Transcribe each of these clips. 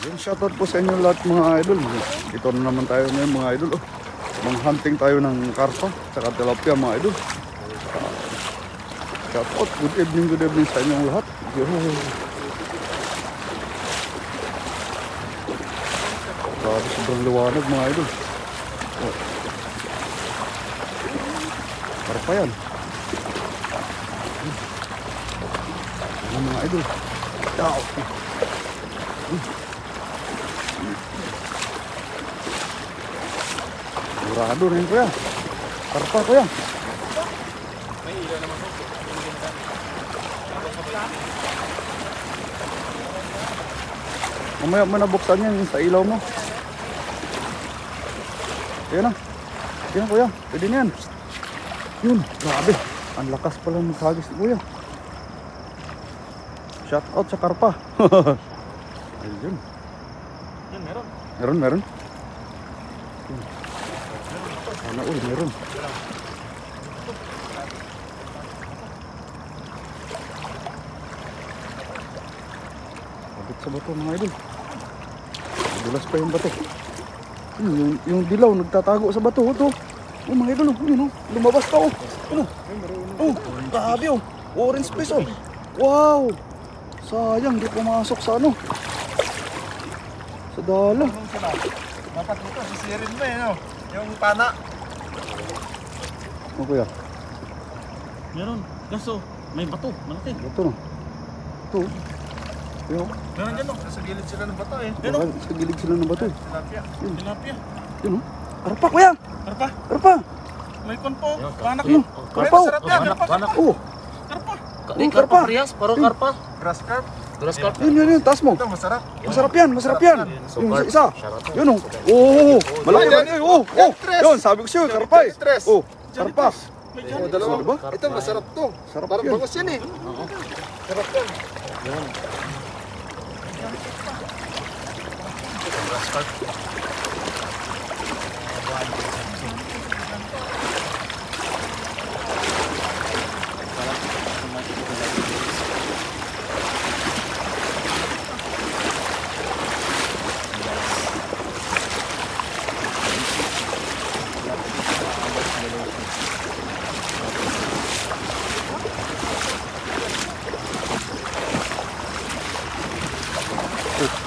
Yung shoutout po sa inyo lahat mga idol. Ito na naman tayo ngayon mga idol. Oh. Mang-hunting tayo ng karpa saka tilapia mga idol. Shoutout, good evening sa inyong lahat. Grabe, sobrang liwanag mga idol. Oh. Karpa yan. Ano mga idol. Ciao. Murado rin kuya. Karpa kuya. May ilaw naman po. Mamaya mo nabuksan yan sa ilaw mo. Ayan na. Ayan na kuya. Pwede na yan. Yun. Grabe. Ang lakas pala ng hagis ni kuya. Shout out sa karpa. Ayun. Yan, meron. Meron. Sana all meron. Abot sa bato mga idol. Dulas pa yung bato. Yung dilaw nagtatago sa bato. Ito. Oh mga idol. Yun, lumabas pa. Grabe oh. Orange fish oh. Wow. Sayang di pumasok sa ano. Sa dala. Dapat ito, sisirin mo eh, no? Yung pana. Ano kuya? Meron. Kaso, may bato. Malaki. Ito no. Ito. Yun. Meron dyan, no? Nasa gilid sila ng bato eh. Sa gilid sila ng bato. Tilapia. Tilapia. Yun no. Karpa kuya. Karpa. Karpa. May konpo. Panak Yun. mo. Karpa. Masarap yan. Karpa. Oh. Karpa. Di karpa parehas. Parang karpa. Grass carp. Grass carp. Yun. Taas mo. Ito, masarap. Masarap yan. Yung isa. Yun oh. Oh. Malaki. Oh. Yun, sabi ko sa'yo, karpa eh. Oh. Karpa. Oh, dalawa. Diba? Ito, masarap to. Sarap Parang yan. bangos yan eh. Sarap yan. Grass carp.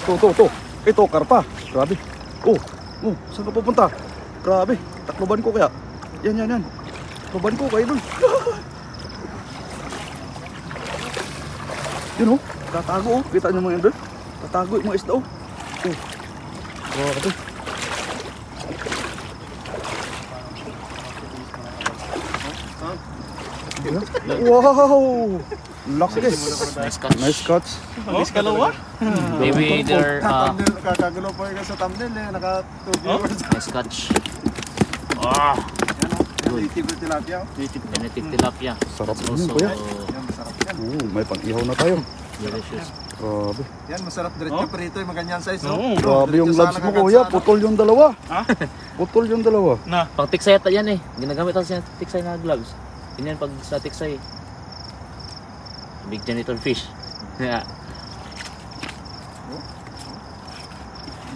Ito. Ito, karpa. Grabe. Oh, saan ka pupunta? Grabe. Takloban ko kaya. Yan. Takloban ko kayo dun. Yun oh. Tatago oh. Kita nyo mga idol. Tatago yung mga isda oh. Grabe. Wow. Laki. Nice catch. Nice kalawa. Maybe they're Kakagulo po yung sa thumbnail eh. Naka 2 viewers. nice catch. Ah, Native tilapia. native tilapia. Sarap That's yun, also kuya. Yan, masarap yan. May pang-ihaw na tayo. delicious. Grabe. Yan, masarap diretso prito yung maganyan size. Grabe yung labs mo kuya. Putol yung dalawa. Ha? Putol yung dalawa. Na. Pang tiksay ata yan eh. Ginagamit ako sa tiksay na gloves. Ganyan pag sa tiksay. Big janitor fish. Yeah.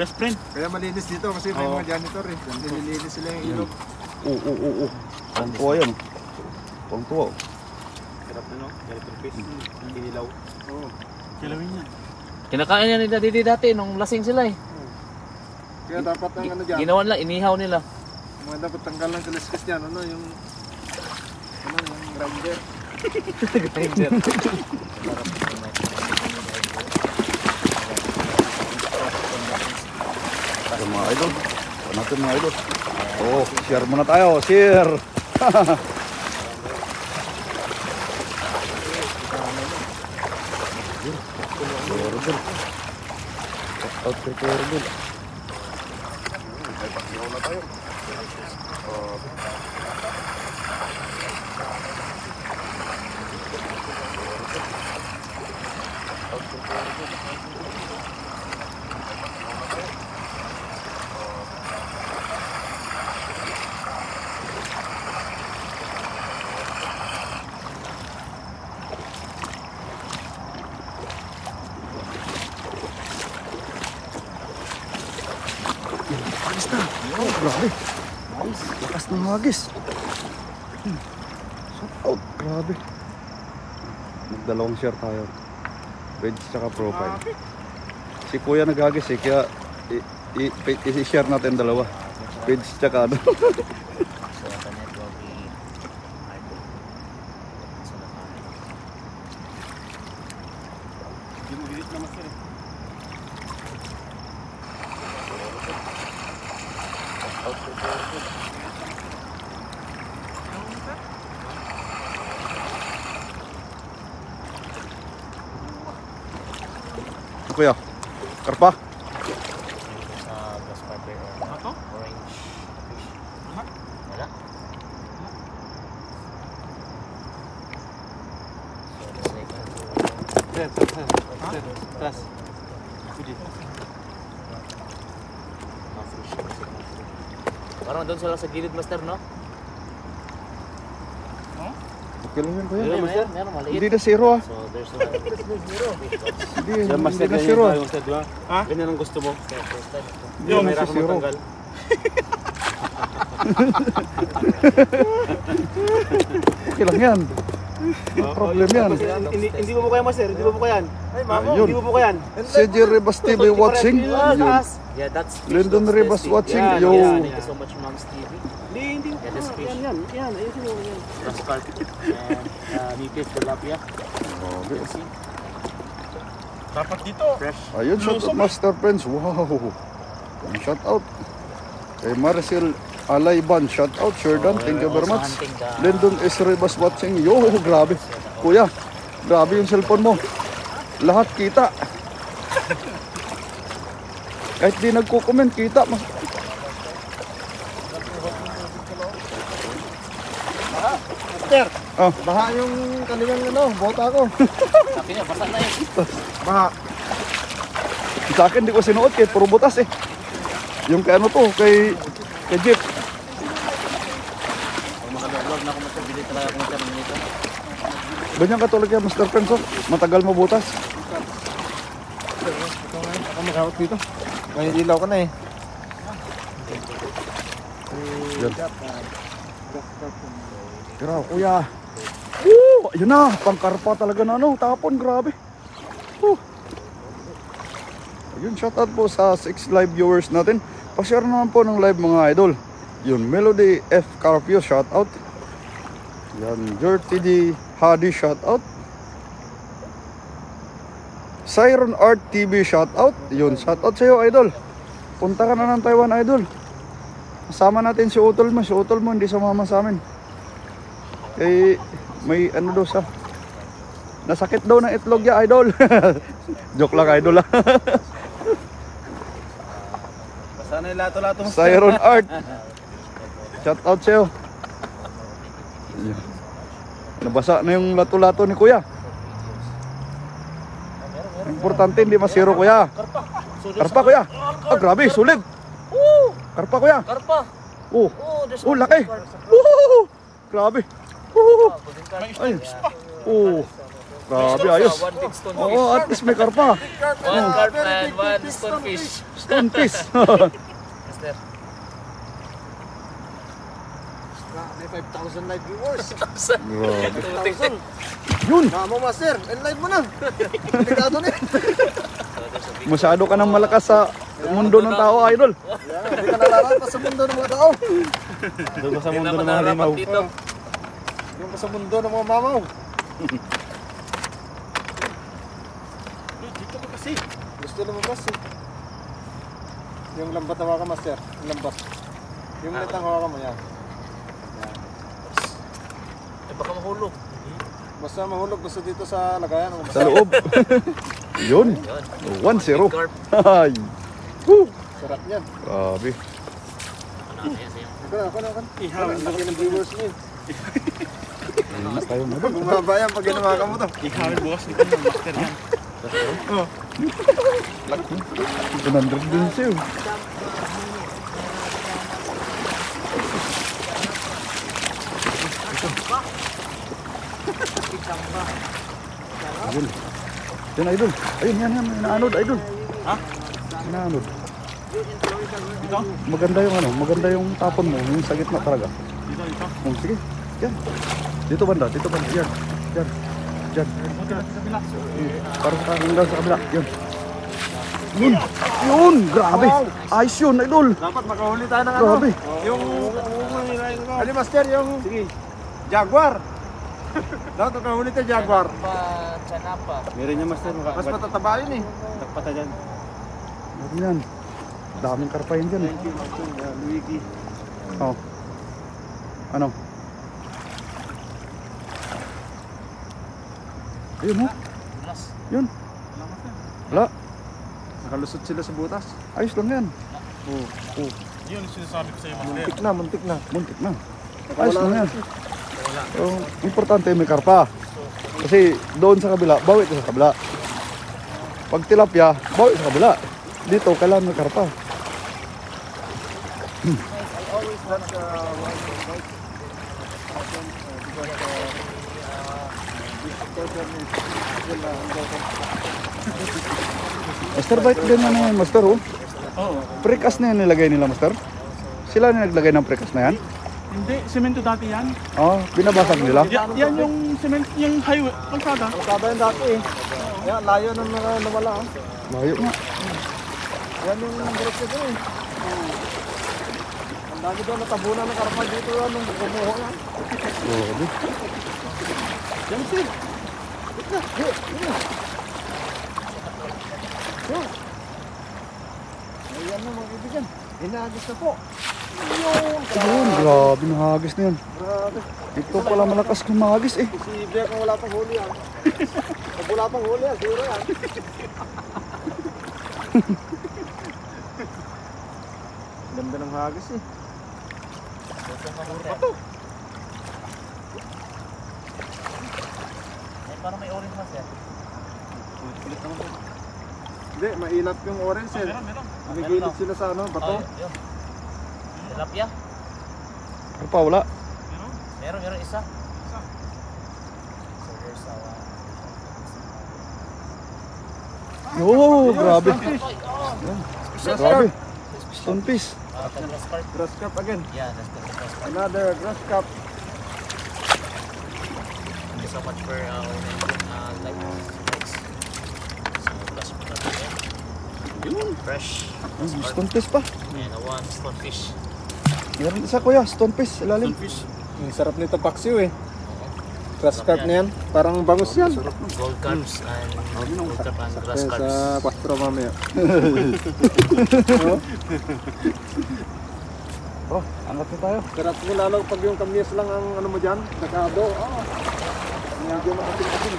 Best friend. Kaya malinis dito kasi may mga janitor eh. Nililinis sila yung ilog. Oo. Pangtuwa yan. Pangtuwa. Sarap na no? Janitor fish. Kinilaw. Oo. Kilawin yan. Kinakain yan nila dati nung lasing sila eh. Kaya dapat ang ano dyan. Ginawan lang, inihaw nila. Mga dapat tanggal ng kaliskis dyan. Ano yung grinder. Grinder. So, mga idol. Ito natin mga idol. Oh, share muna tayo. Share. Horrible. Out kay horrible. May pag-ihaw na tayo. Oh, grabe. Lakas ng hagis. Shout out. Grabe. Magdalawang share tayo. Page tsaka profile. Si kuya naghagis eh. Kaya i-share natin dalawa. Page tsaka ano. Hindi mo gilit na master eh. Kuya. Karpa. Sa grass carpet or orange fish. Wala. So the second Tras. parang doon sila sa gilid, master, no? Okay lang yan kuya. Meron maliit. Hindi na zero ah. So there's one. Hindi, Yan master, hindi na ganyan zero. tayo master, di ba? Ha? Ganyan ang gusto mo. So first time. Hindi na Mahirap si ka zero. matanggal. Okay lang yan. Problem yan. Hindi mo kaya master, hindi mo kaya yan. Ay, Ayun. hindi mo kaya yan. CJ Rebas TV watching. Yun. Yeah, that's fish. Lyndon That's Rebas tasty. watching. Yan, Yo. yan. Thank you so much, Mom's TV. Hindi. Yeah, that's fish. Yan. Ayusin mo yan. Grass carpet. And nipis, tilapia. Grabe. See? Dapat dito. Fresh. Ayun, shout out Master Friends. Wow. Shout out. Kay Maricel Alayban. Shout out. Sherdan. Thank you very much. Lyndon S. Rebas watching. Yo, grabe. Kuya, grabe yung cellphone mo. Lahat kita. Kahit di nagko-comment, kita. Master, Ah, baha yung kanilang bota ko. Sabi niya, basa na yun. Baha. sa akin di ko sinuot kahit puro butas eh. Yung kay ano to, kay Jeep. Kung makadalog na ako, master, bili talaga ako master ng nito. Ganyan katulad yan, Master Friends. Oh. Matagal mo butas. Ako magkawat dito. May ilaw ka na eh. Yan. Grabe, kuya. Woo! Ayun na, pangkarpa talaga na ano, tapon, grabe. Woo! Ayun, shoutout po sa 6 live viewers natin. Pa-share naman po ng live mga idol. Yun, Melody F. Carpio, shoutout. Yan, Dirty D. Hadi, shoutout. Siren Art TV, shoutout. Yun, shoutout sa iyo, idol. Punta ka na ng Taiwan, idol. Kasama natin si Utol mo. Si Utol mo hindi sumama sa amin. Eh, may ano daw sa nasakit daw ng itlog ya, idol. Joke lang, idol lang. Basta na yung lato-lato mo. Siren Art. Shout out sa'yo. Yeah. Nabasa na yung lato-lato ni kuya. Importante hindi masiro kuya. Karpa kuya. Ah, grabe, sulit. Karpa kuya. Karpa! Oh, There's oh, one laki. carp. Woo! Grabe. Woo! Golden carp. Ay. Yeah. Oh. Grabe, ayos. One big stone fish. Oo, at least may karpa. One carp and one stone fish. Stone fish. Master. May 5,000 live viewers. Grabe. Tutik. Yun. Mamo master, live mo na. Delikado na yan. Masyado ka nang malakas sa mundo ng tao, idol. Hindi ka nalaran pa sa mundo ng mga tao. Doon ka sa Hindi mundo naman ng mga narapat limaw. dito. Yung ka sa mundo ng mga mamaw. Dito ka kasi. Gusto lumabas eh. Yung lambat hawakan master. Yung lambat. Yung net ang hawakan mo yan. Eh baka mahulog. Basta mahulog. Basta dito sa lagayan. Sa loob. Yun. Yun. 1-0. Carp. Ay. Woo. Sarap yan. Grabe. Ano yan sa'yo? Ako. Ihawin mo. Laki ng viewers niyo. Ayun na tayo mga idol. Bumaba yan pag ginawa ka mo to. Ihawin bukas nito ng master yan. 100 din sa'yo. Ayun. Yan, idol. Ayun, yan. Inaanod, idol. Ha? Inaanod. Ito? Maganda yung ano, maganda yung tapon mo, yung sa gitna talaga. Dito, ito. Oh, sige. Yan. Dito banda, dito banda. Yan. Yan. Yan. Buti natin sa kabila. Parang hanggang sa kabila. Yan. Yun. Yun. Grabe. Ayos yun, idol. Dapat makahuli tayo ng ano. Grabe. Yung... Ano master, yung... Sige. Jaguar. Dapat makahuli tayo Jaguar. Chanapa. Meron niya master. Mas matataba yun eh. Nagpata dyan. Ano yan? Daming karpa yun dyan. Thank you, master. Luigi. Oh. Ano? Ayun mo. Plus. Yun. Wala master. Wala. Nakalusot sila sa butas. Ayos lang yan. Oh. Oh. Yun yung sinasabi ko sa'yo, master. Muntik na, muntik na. Muntik na. Ayos lang yan. So, importante may karpa. Kasi doon sa kabila, bawi ito sa kabila. Pag tilapia, bawi sa kabila. Dito, kailangan may karpa. Master, bite ganyan na yan, master. Oh. Oo. Precast na yan nilagay nila, master. Sila na naglagay ng precast na yan. Hindi, semento dati yan. Oh, binabasag nila. Yan yung cement, yung highway, kalsada. Kalsada yan dati eh. Yan, layo na nawala. Oh. Layo nga. Yan yung direksyon ko eh. Ang dami doon natabunan ng karpa dito yan nung bumuho yan. Grabe. Yan sir. Ayan na mga kaibigan. Hinagis na po. Ayun, grabe na hagis na yan. Grabe. Ito pala malakas kumagis eh. Posible kung wala pang huli yan. Pag wala pang huli yan, zero yan. Ganda ng hagis eh. Ay, parang may orange master. Hindi, mailap yung orange eh. Meron. Nagigilid sila sa ano, bato. Oh, yun. Tilapia. Ano pa, wala. Meron isa. So there's Oh, grabe. Ay, oh. Grabe. Stonefish. Grass carp. Grass carp again. Yeah, that's the grass carp. Another grass carp. Thank you so much for likes. So plus po natin. Fresh. Stonefish pa. And one stonefish. Meron isa kuya, stonefish. Ilalim. Fish. Ang sarap nito paksiw eh. Grass carp na yan. Parang bangus yan. Gold carps and gold carp and grass Sa carps. pastro mamaya. Oh, angat na tayo. Sarap mo lalo pag yung kamyas lang ang ano mo dyan. Nakado. Medyo makating-ating.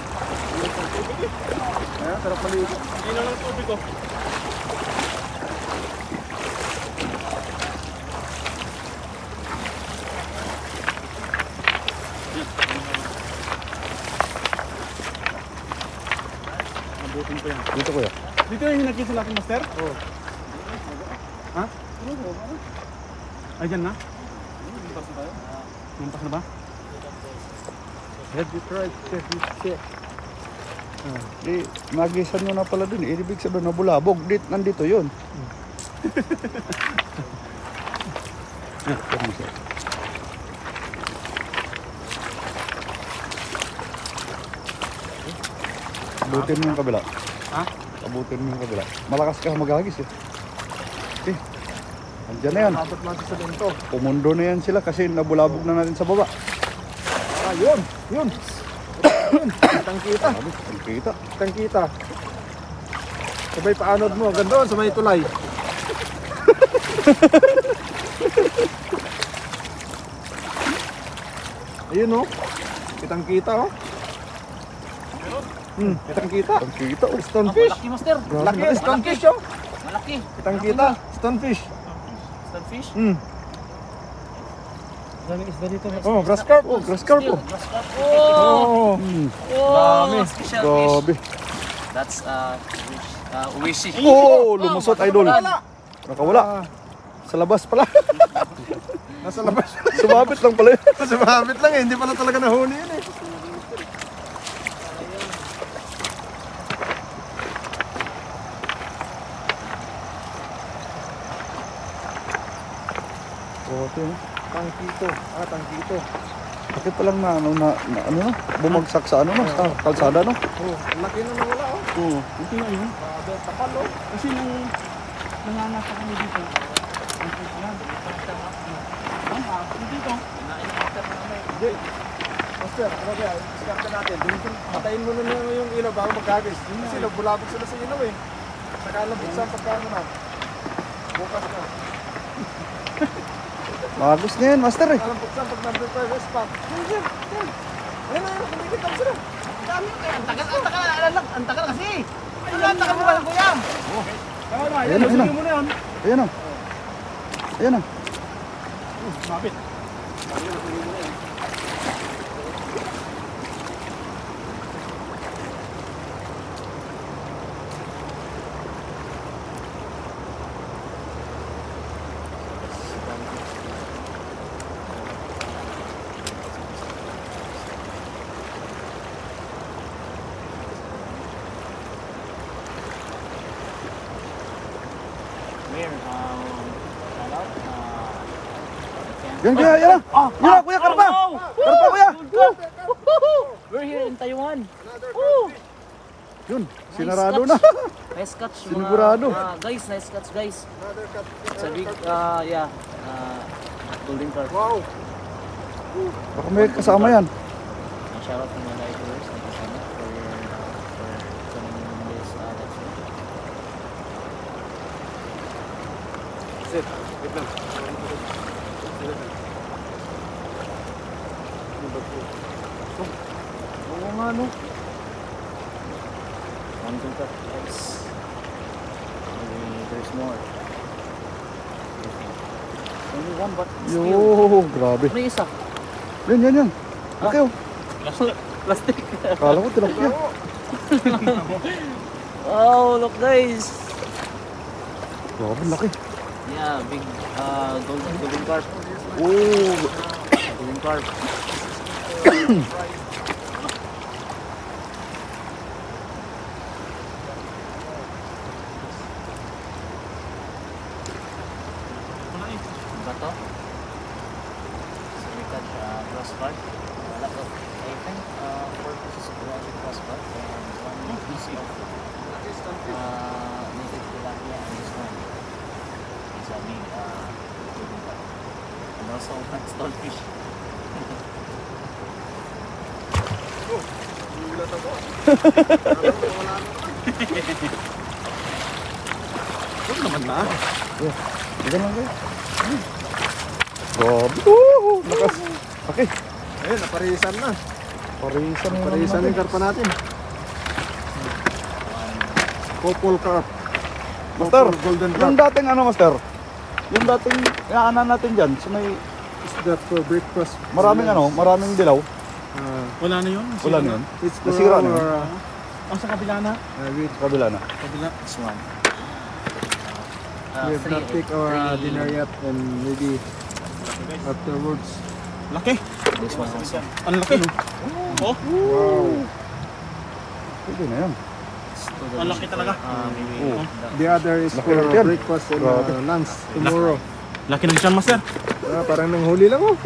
Ayan, sarap maligo. Hindi na lang tubig ko. Abutin ko yan. Dito kuya. Dito yung hinagin sa akin, master? Oo. Ha? Ay, dyan na? Lumpas na ba? Have you tried to check? Eh, nagisan nyo na pala dun. Ibig sabihin nabulabog. Nandito yun. Abutin mo yung kabila. Ha? Abutin mo yung kabila. Malakas ka maghagis eh. Eh, andyan na yan. Abot natin sa bento. Pumundo na yan sila kasi nabulabog na natin sa baba. Ah, yun. Yun. Kitang kita. Sabi, ang kita. Kitang kita. Sabay paanod mo. Ganda sa may tulay. Ayun oh. Kitang kita oh. Kitang kita. Ang kita. Oh, Stonefish. Malaki master. Grabe Laki na. stonefish oh. Malaki. Kitang kita. Stonefish. Stonefish. Daming isda dito. Oh, grass carp. Oh, grass carp oh. Grass carp. Oh! Oh. Oh! Special fish. Grabe. That's wishy. Oh, lumusot idol. Wala. Nakawala. Sa labas pala. Nasa labas. Sumabit lang pala yun. Sumabit lang eh. Hindi pala talaga nahuli yun eh. Bote, no? Tangkito. Tangkito. Bakit palang ano na bumagsak sa ano no, sa kalsada no? Oh, ang laki na nawala oh. Oo. Hindi nga yun. Tapal oh. Kasi nung nanganasa kami dito, ang pusunan, hindi dito. Hindi. Master, ano ba yan? Iskarte natin. Patayin mo na yung ilaw bago magkagis. Kasi nagbulabog sila sa ilaw eh. Saka nabuksan pagkano na. Bukas na. Magos na yan, master eh. Alam buksan pag number 5 spot. Ayun. Ayun na yun. Kumikita mo sila. Ang tagal kasi. Ang tagal mo ba lang kuya? Tama na, Ayan na, ayan na. mo na yun. Ayan na. Ayan na. Mapit. Yan kuya, yan na. Yan na kuya, karpa. Karpa kuya. We're here in Taiwan. Yun, sinarado na. Nice catch mga... Sinigurado. Guys, nice catch guys. Another cut. Sa big, yeah. Golden carp. Wow. Baka may kasama yan. Shout out to mga divers na kasama for coming this let's go. Sit. Wait lang. Oo nga no. One good carp guys. Maybe there's more. Only one but still. Yo, grabe. Ano yung isa? Yan. Laki oh. Plastic. Kala ko tilapia. Oh, look guys. Grabe, laki. Yeah, big golden carp. Oh, Golden carp. Bato. So we catch grass carp. Lot of, I think, 4 pieces of grass carp and 1 piece of native tilapia and this one is a big golden carp. And also stonefish. Gulat ako. Huwag naman na. Diyan lang kayo. Grabe. Lakas. Laki. Ayun, naparisan na. Parisan na Naparisan na yung karpa natin. Couple carp. Master, Couple golden yung carp. dating ano master? Yung dating inaanan natin dyan, so may Is that for breakfast? maraming ano, maraming dilaw. Wala na yun. Wala na yun. It's for Nasira na our Ang sa kabila na. wait. Kabila na. Kabila. This one. We have not take our dinner yet and maybe afterwards. Laki. This one also. Ang laki no. Oh. Wow. Pwede na yan. Ang laki talaga. Maybe Oh. The other is Laki for lang yan. breakfast and Grabe. lunch tomorrow. Laki ng tiyan, master. Parang nanghuli lang oh.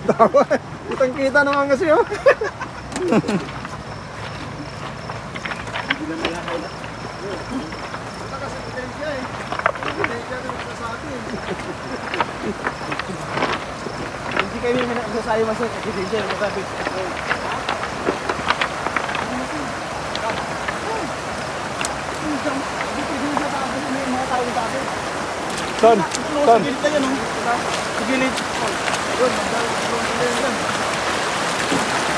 Tawa. Kitang kita naman kasi oh. Hindi kayo naman nagsasayo, master. Kasi siya yung masabi. Saan? Saan? Sa gilid na yan, oh. Sa gilid.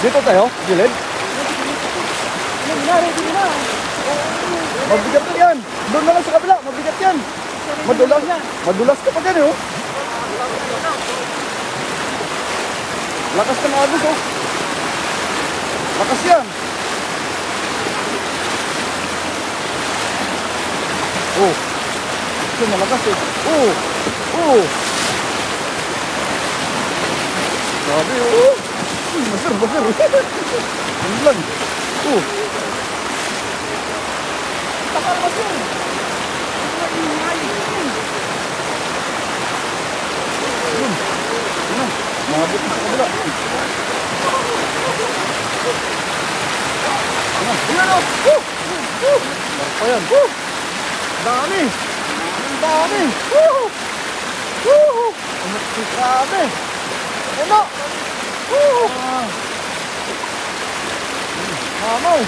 Dito tayo? Gilid? Mabigat na yan. Doon na lang sa kabila. Mabigat yan. Madulas. Madulas ka pa dyan eh oh. Lakas ng agos oh. Lakas yan. Oh. Ito malakas eh. Oh. Oh. Grabe oh. Basir, basir. Ano lang. Oh. Takal basir. Kabila. Ayan o. Karpa yan. Dami. Ang dami. Grabe. Ano? Mamaw.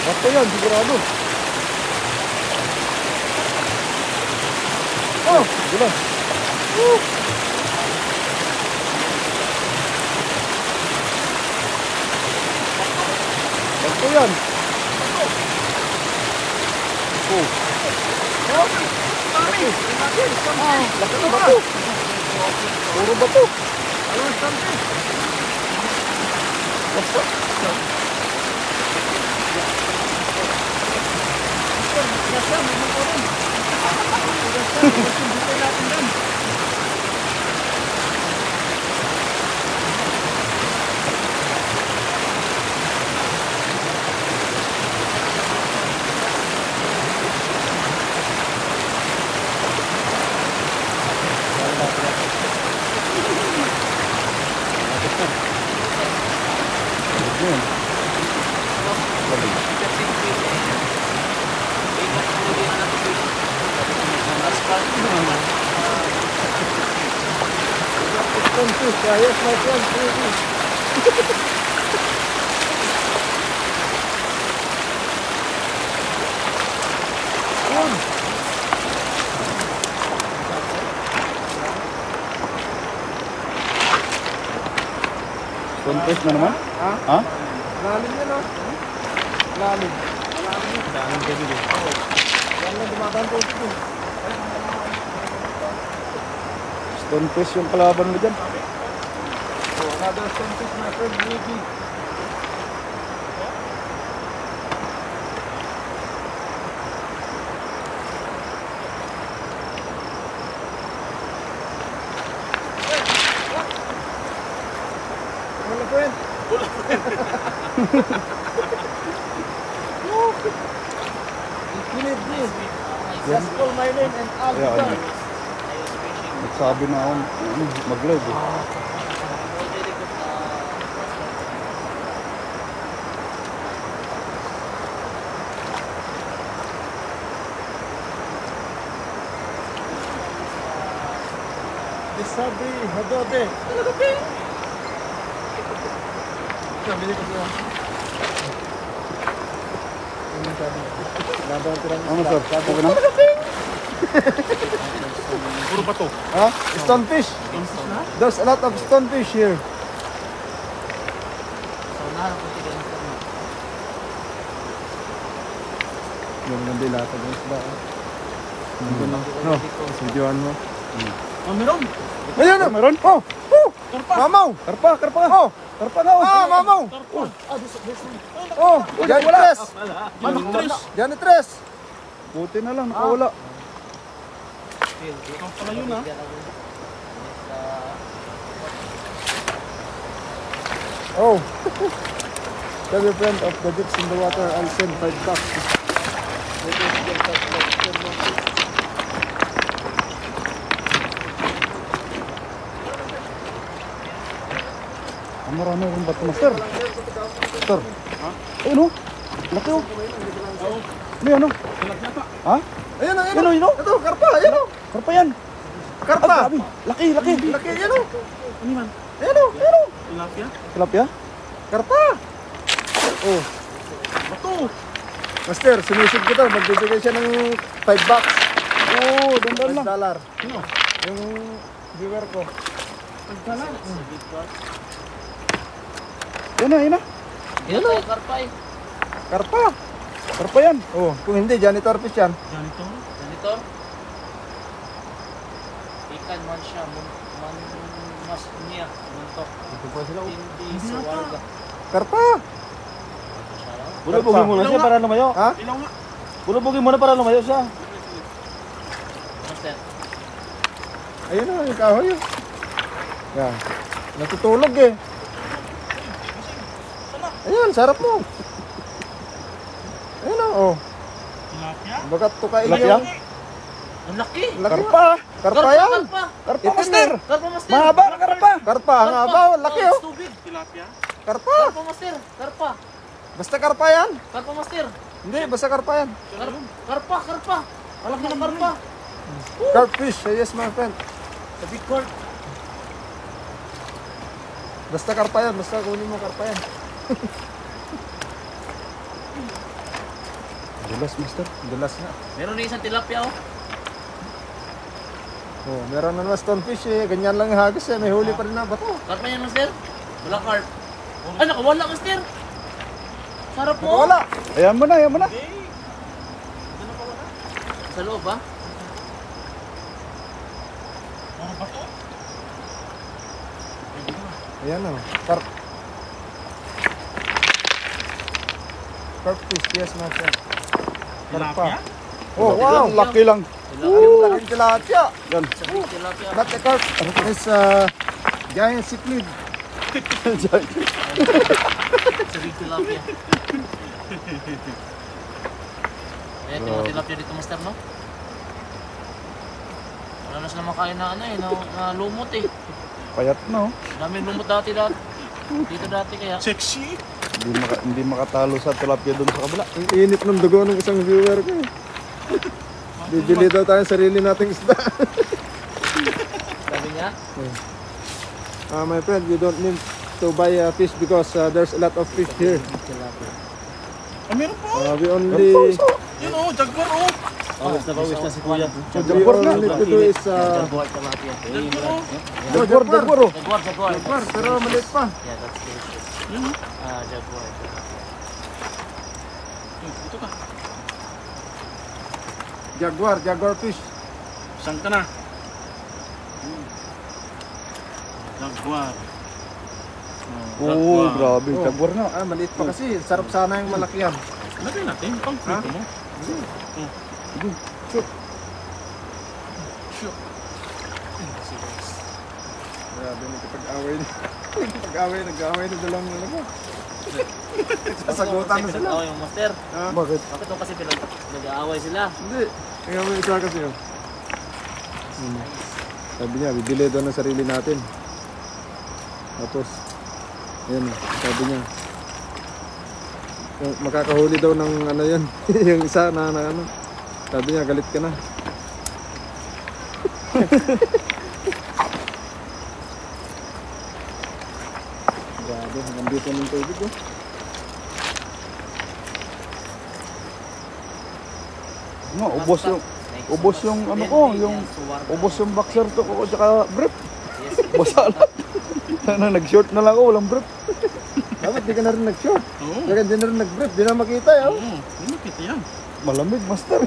Karpa yan, sigurado. Oh, gila. Karpa yan. Oh. Laki na bato. Puro bato. Basta. Yes, my friend. Contest na naman? Ha? Lalim yan o. Lalim. Lalim ka dito. Yan lang dumadaan po ito. Stone fish yung kalaban mo dyan. Oh, another stunfish, my friend, Luigi. Wala friend. Infinite this. Just call my name and I'll be Yeah, done. Nagsabi na akong mag-live eh. Sabi, hadote. Sabi niya kasi Ano sir? Okay na? Puro bato. huh? Stonefish. There's a lot of stonefish here. So, naharap ko sila ng karma. Yung nandi lahat ng isda. No, videoan mo. Oh, meron. Ayun na, meron. Oh! Oh! Mamaw! Karpa, karpa! Oh! Karpa na! Ah, mamaw! Oh! Janitress! Janitress! Buti na lang, nakawala. Ikaw pala yun, ha? Oh! Tell your friend of the dips in the water, I'll send $5. Ang marami rin bato master. Master. Ayun o. Laki o. Ano yan o? Ha? Ayun, ayun! Ayun o, yun o. Ito, karpa! Ayun o! Karpa yan. Karpa! Ah, grabe. Laki, laki. Laki, ayun o! Ano man? Ayun o! Ayun o! Tilapia? Tilapia? Karpa! Oh! Bato! Master, sinisig ko to. Magbibigay siya ng $5. Oo, dandan lang. $5. Ano? Yung viewer ko. Pagdala. Yan na, yan na. Yan tayo karpay. Karpa! Karpa yan. Oh, kung hindi, janitor fish yan. Ganito. Janitor. Ikan man siya. Mas niya. Muntok. Ito pa sila. Hindi sa warga. Karpa! Bulubugin muna siya para lumayo. Ha? Ilaw nga. Bulubugin muna para lumayo siya. Master. Ayun na, yung kahoy yun. Yan. Natutulog eh. Ayun, sarap mo. Ayun na, oh. Tilapia? Bagat tukain Tilapia? yung Ang laki. laki. Karpa. Karpa yan. Karpa, master. Karpa, master. Mahaba na karpa. Karpa, ang haba, laki oh. Tubig. Tilapia. Karpa. Karpa, master. Karpa. Basta karpa yan. Karpa, master. Hindi, basta karpa yan. Karpa, karpa. Alam mo na karpa. Carp fish, yes my friend. Sa big court. Basta karpa yan, basta kunin mo karpa yan. Dulas, master. Dulas na. Meron na isang tilapia, oh. Oh, meron na naman stonefish eh. Ganyan lang yung hagis eh. May huli pa rin na bato. Karpa yan, master. Wala carp. Ay, nakawala, master. Sarap mo. Wala. Ayan mo na, ayan mo na. Sa loob, ha? Ayan o. Carp. Carp fish, yes my friend. Tilapia? Oh, wow. Laki lang. Yung laking tilapia. Yan. Sa big tilapia. Not a carp. It's giant cichlid. Sa big tilapia. Ayan yung mga tilapia dito, master, no? Wala na sila makain na ano eh, na lumot eh. Payat na, oh. Daming lumot dati. Dito dati kaya. Sexy. Hindi makatalo sa tilapia doon sa kabila. Ang init ng dugo ng isang viewer ko eh. Bibili daw tayo sarili nating isda. Sabi niya, My friend, you don't need to buy fish because there's a lot of fish here. tilapia. Ah, meron po. We only Yun oh, jaguar oh. Pawis na si kuya. we only need to do is Jaguar tilapia. Jaguar oh. Jaguar, jaguar, oh. Jaguar. pero maliit pa. Yeah, that's delicious. Jaguar. Ito ka. Jaguar fish. Saan ka na? Jaguar. Oh, grabe. Oh. Jaguar na. Maliit pa kasi. Sarap sana yung malaki yan. Lagay natin, pang prito mo. Grabe, nagkapag-away na. Nag-away na dalawang ano. Sasagutan na sila. Nag-aaway yung master. Bakit? Bakit mo kasi nag-aaway sila? Hindi. Kaya may isa kasi yun. Sabi niya, bibili daw ng sarili natin. Tapos, yun, sabi niya. Makakahuli daw ng ano yun. Yung isa na ano. Sabi niya, galit ka na. Grabe, hanggang dito ng tubig oh. No, ubos yung ano ko, ubos yung boxer to ko tsaka brief. Basa na. Sana nag-short na lang ako, walang brief. Dapat di ka na rin nag-short. Oo. Kaya di na rin nag-brief, di na makita eh. Oh. Oo, hindi makita yan. Malamig, master.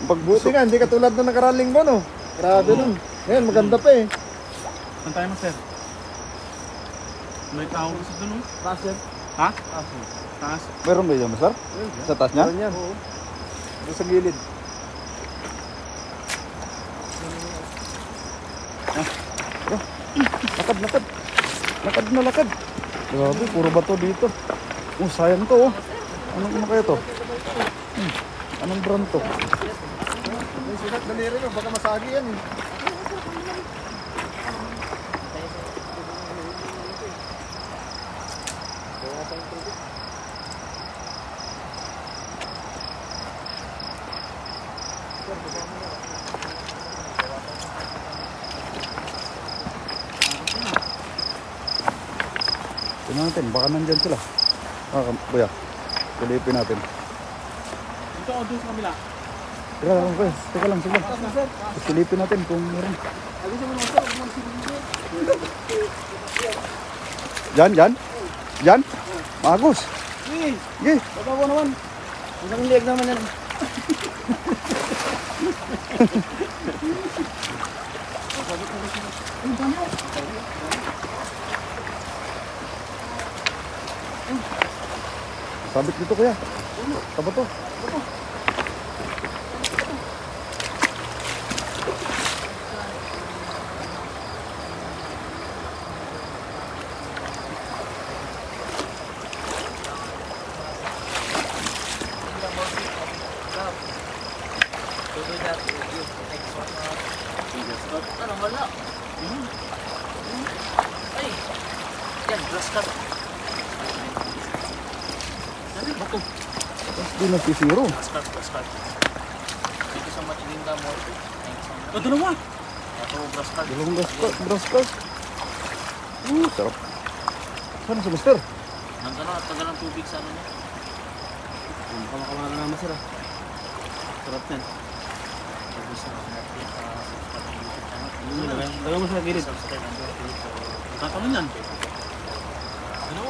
Buti nga, hindi ka tulad na nakaraang linggo no. Grabe nun. Ngayon, maganda pa eh. Saan tayo master? May tao kasi doon oh. Kasya. Ha? Taas. Meron ba yun, master? Sa taas niya? Meron yan. Oo. Doon sa gilid. Lakad. Lakad na lakad. Grabe, puro bato dito. Oh, sayang to, oh. Ano kaya to? Anong brand to? May sikat daliri mo, baka masagi yan eh. Tingnan natin, baka nandyan sila. Kuya, silipin natin. Ito o doon sa kabila. Teka lang, kuya. Teka lang, sige. Silipin natin kung meron. Yan. Magos. Sige. Babawa naman. Isang liag naman yan. Sabit dito, kuya. Taba to. So do that. You next one. wala. Ay! Yan, grass cut. Ano ba ito? Di nagsisiro. Grass cut, grass cut. Thank you so much, Linda Morty. Thank you so much. O, dalawa. Ito, grass cut. Dalawang grass cut. Sarap. Saan si Master? Nandun na, tagal ng tubig sa ano niya. Makamakawala naman sir. Sarap yan. Gusto ko sa Netflix, subscribe ng YouTube channel. Lagay mo sa gilid. Subscribe ang YouTube. Kakaman yan. Ano?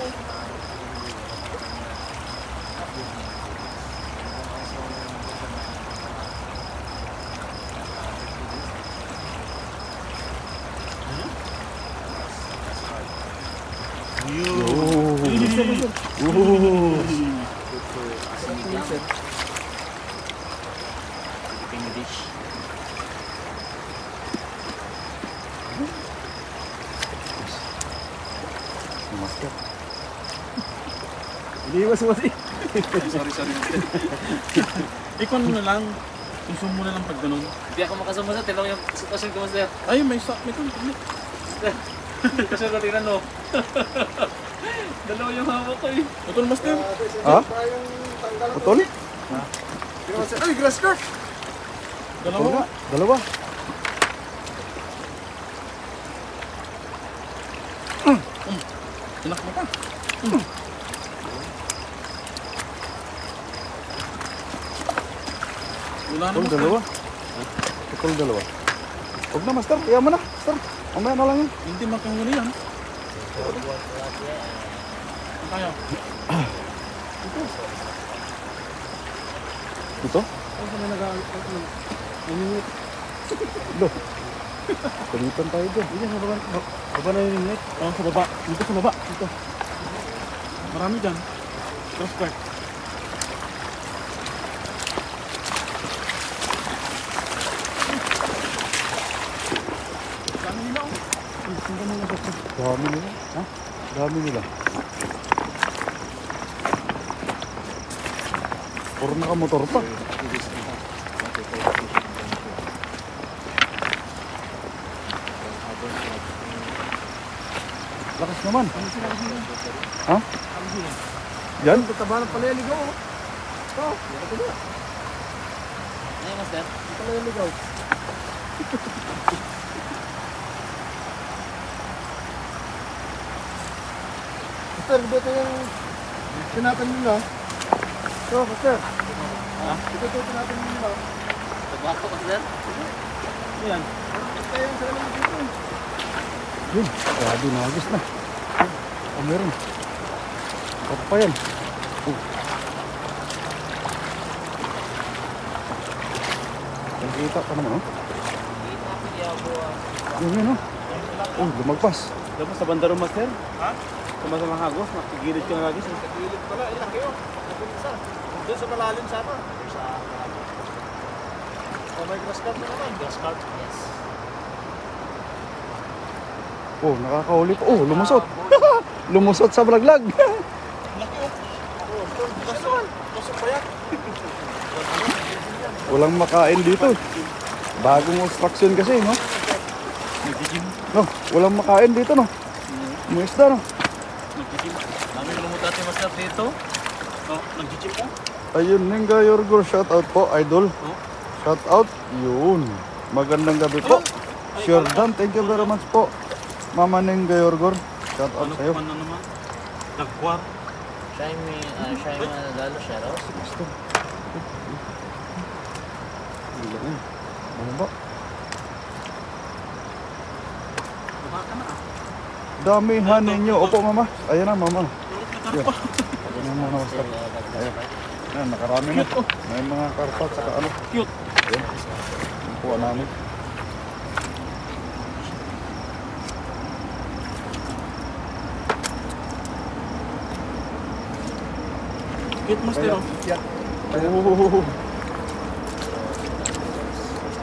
Sinigang. Philippine dish. Master. Hindi iwas-iwas eh. Sorry. Ikon mo na lang. Isum mo na lang pag ganun. Hindi ako makasama sa tinong yung sitwasyon ko, Master. Ay, may sa... May kung... Kasi natin ano. Dalawa yung hawak ko eh. Utol, Master. Ha? Putol? Ay, grass cut! Putol Dalawa. nga. Dalawa. Tinak mo pa. Wala na, Putol Master. dalawa. Putol dalawa. Huwag na Master. Kaya mo na. Master. Mamaya na lang yun. Hindi makahuli yan. Ang kaya. Ito? Ano sa may nag-aminit? Lo. Kulitan tayo dyan. Hindi, sa baba. Baba na yung net. Oo, sa baba. Dito sa baba. Dito. Marami dyan. Cross cart. Dami nila oh. Ang dami nila sa Dami nila. Ha? Dami nila. Puro nakamotor pa. Lakas naman. Ha? Yan? Taba ng paliligaw. Oh, Ano yung Master? paliligaw. Master, dito yung tinatan nyo na. So, Master. Ha? Ito tinatan nyo na. Tabako, Master? Yan. Ito yung sa kanila dito. Yun. Grabe, nagis na. Oh, meron. Kapag pa yan. Oh. Nakikita pa naman, oh. Kita ko diabo ah. Yun, oh. Oh, lumagpas. Dapat sa bandaro, Master. Ha? Sa masamang hagos. Nakigilid ka na lagi. Sa gilid pala. Ilang kayo. Doon sa malalim sana. Sa Oh, may grass cut na naman. grass cart, yes. Oh, nakakahuli pa. Oh, lumusot. Lumusot sa blaglag. Tusok pa yan. Walang makain dito. Bagong construction kasi, no? Nagiging. No, walang makain dito, no? May isda, no? Nagiging. Dami lumot natin, Master, dito. Oh, nag-gym po. Ayun, Ninga Yorgor, shout out po, idol. Oh. Shout out. Yun. Magandang gabi po. Sure Dan, thank you very much po. Mama Ninga Yorgor, shout out Ano sa'yo. pa na naman? Nagkwar. Shiny Nadalo Shadows. Gusto. Ano ba? Baka ka na ah. Damihan ninyo. Opo, mama. Ayan na, mama. Ulit na Yan. karpa. Ayan na, mama. Stop. Ayan. Ayan, nakarami na. May mga karpat saka ano. Cute. Ayan. Yung kuha namin. Cute, Master. Oh. Oh.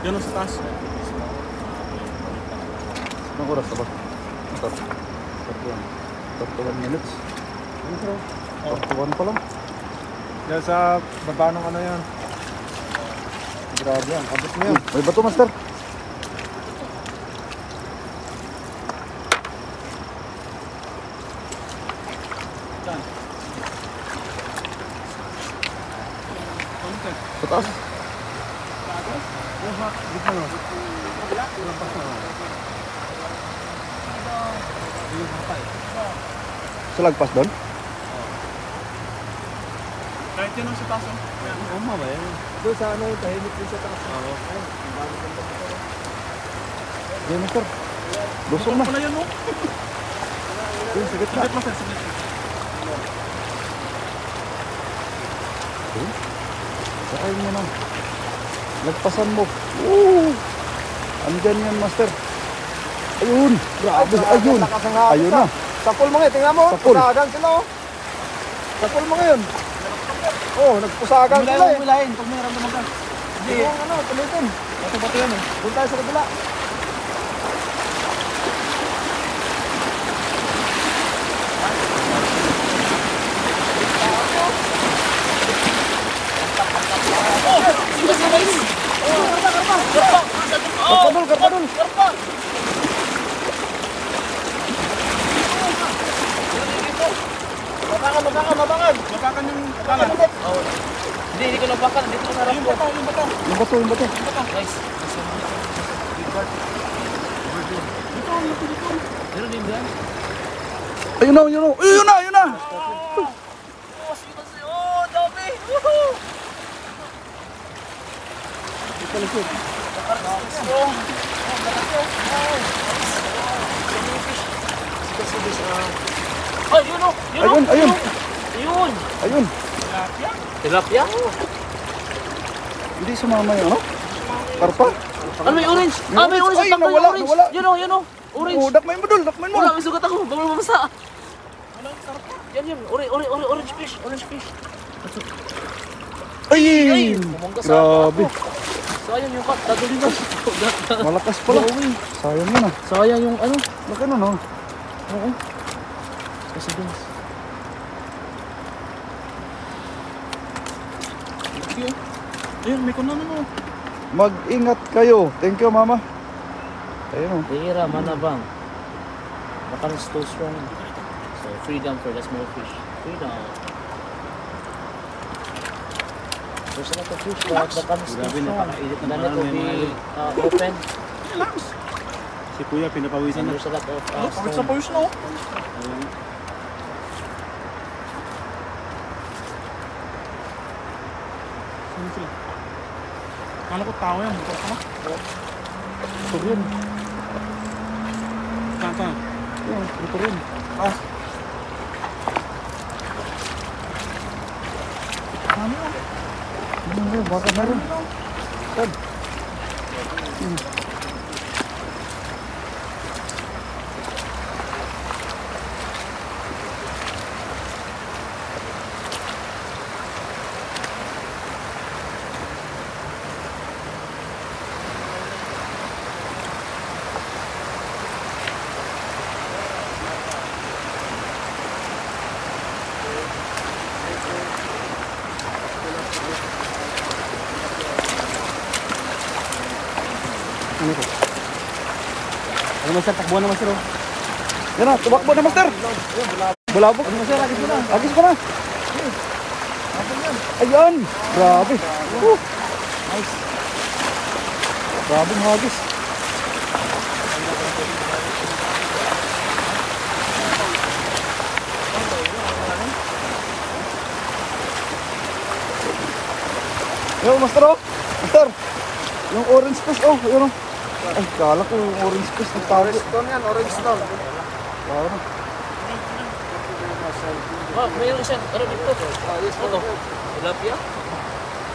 Yan ang sa taas. Anong oras na ba? Stop. 31 minutes. 41 pa lang. Yan sa baba ng ano yan. Grabe yan. Abot mo yan. May bato, master. Sa taas. Sa lagpas doon? Kahit yun ang sa taso. ba yan? Doon sa ano, tahimik din sa taas. Oo. Yan, master. Busong na. Wala yan, no? Yun, sa gitna. Saglit, master, saglit. Sakayin mo na. Lagpasan mo. Woo! Andyan yan, master. Ayun. Grabe. Ayun. Ayun na. Sapul mo ngayon, tingnan mo. Sapul. Pusagan sila oh. Sapul mo ngayon. Oh, nagpusagan sila eh. Wilahin, pag may ramdaman ka. Hindi. Yung ano, tulitin. Bato-bato yan, eh. Doon tayo sa kabila. Karpadol, karpadol. Mabangan. Mapakan yung kalan. Hindi ko nabakan. Dito ko sa harap ko. Yung bato. Yung bato, yung bato. Guys, meron din dyan. Ayun na, ayun na. Ayun na, ayun na. Oh, dami! Woohoo! Ay, yun o! Yun o! Ayun, ayun. Yun! Ayun. Tilapia? Hindi sumama yung ano? Karpa? Ano may orange? May Ah, may orange. orange! Ay, Ang tangkal nawala, yung orange! nawala. Yun o, yun o! Orange! Oh, dakmain mo dul, dakmain mo. Wala, may sugat ako! Bawal mamasa! Yan yun! Orange fish! Orange fish! Ay! Bumangga sa Grabe. ako. Sayang yung cut. Dadali na. Malakas pala. Sayang yun ah. Sayang yung ano. Laki na no? Oo. Kasi din. Ayun, may kunan mo. Mag-ingat kayo. Thank you, mama. Ayun oh. Tira, manabang. Baka na too strong. So, freedom for the small fish. Freedom. There's a lot of fish but the can is too Grabe, strong. napakainit na Then it parang will may mga be open. Relax. Si Kuya, pinapawisan And na. there's a lot of Pawis sa stone. pawis na, oh. Sino sila? Kala ko tao yan. Ito ka na? Ito rin. Saan? Ayun, ito rin. Ah. Ano rin, baka meron. Tad. Ano ko? Ano master? Takbuhan na master, oh. Yan na, tumakbo na, master. Bulabog. Ano master? Agis mo na. Agis ko na. Ayan. Grabe. Nice. Grabe hagis. Yo, master oh. Master. Yung orange fish oh, yun oh. Ay, kala ko yung orange fish nagtago. Orange stone yan, orange stone. Wow na. Oh, mayroon isa. Ano dito? Ano? Tilapia?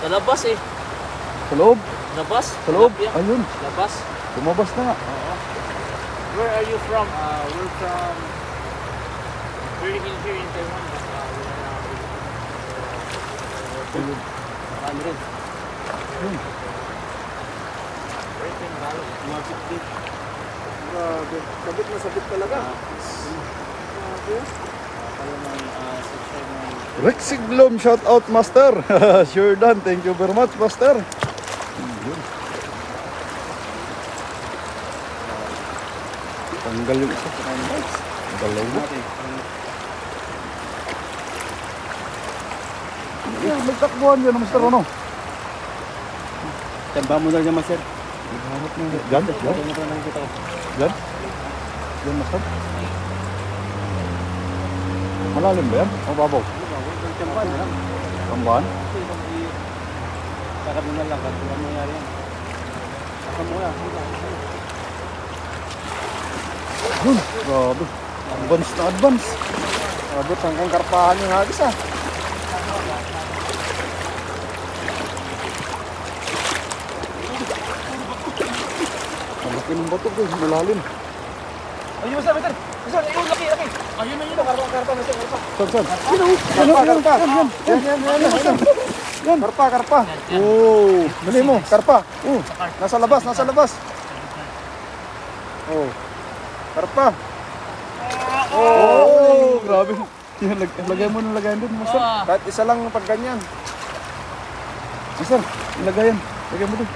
Nalabas eh. Sa loob. Labas? Sa loob. Tilapia? Ayun. Labas? Lumabas na nga. Where are you from? We're from... We're here in Taiwan. Ano rin? Grabe. Sabit na sabit talaga. Rexy Glom, shout out master. Sure done. Thank you very much, master. Tanggal yung isa. Dalawa. Yeah, may takbuhan yan, master. Ano? Tamba mo na dyan, master. Hanap na yun. Yan? Yan? Ito na nakikita ko. Yan? Yan, master? Malalim ba yan? O babaw? Tamba na lang. Tambahan? Sakad mo na lang. Kung ano nangyari yan. Sakad mo na. Yun, grabe. Advance na advance. Abot hanggang karpahan yung hagis ah. Ang laki ng bato ko, malalim. Ayun, Master, Master. Master, ayun, laki. Ayun na yun. Karpa, Master, karpa. Saan, saan? Karpa. Yan. Yan. Karpa. Oh, Mali mo, karpa. oh. Nasa labas. Oh. Karpa. Oh, grabe. Yan, lagay mo ng lagayan din, master. Kahit isa lang pag ganyan. Master, lagayan. Lagay mo din.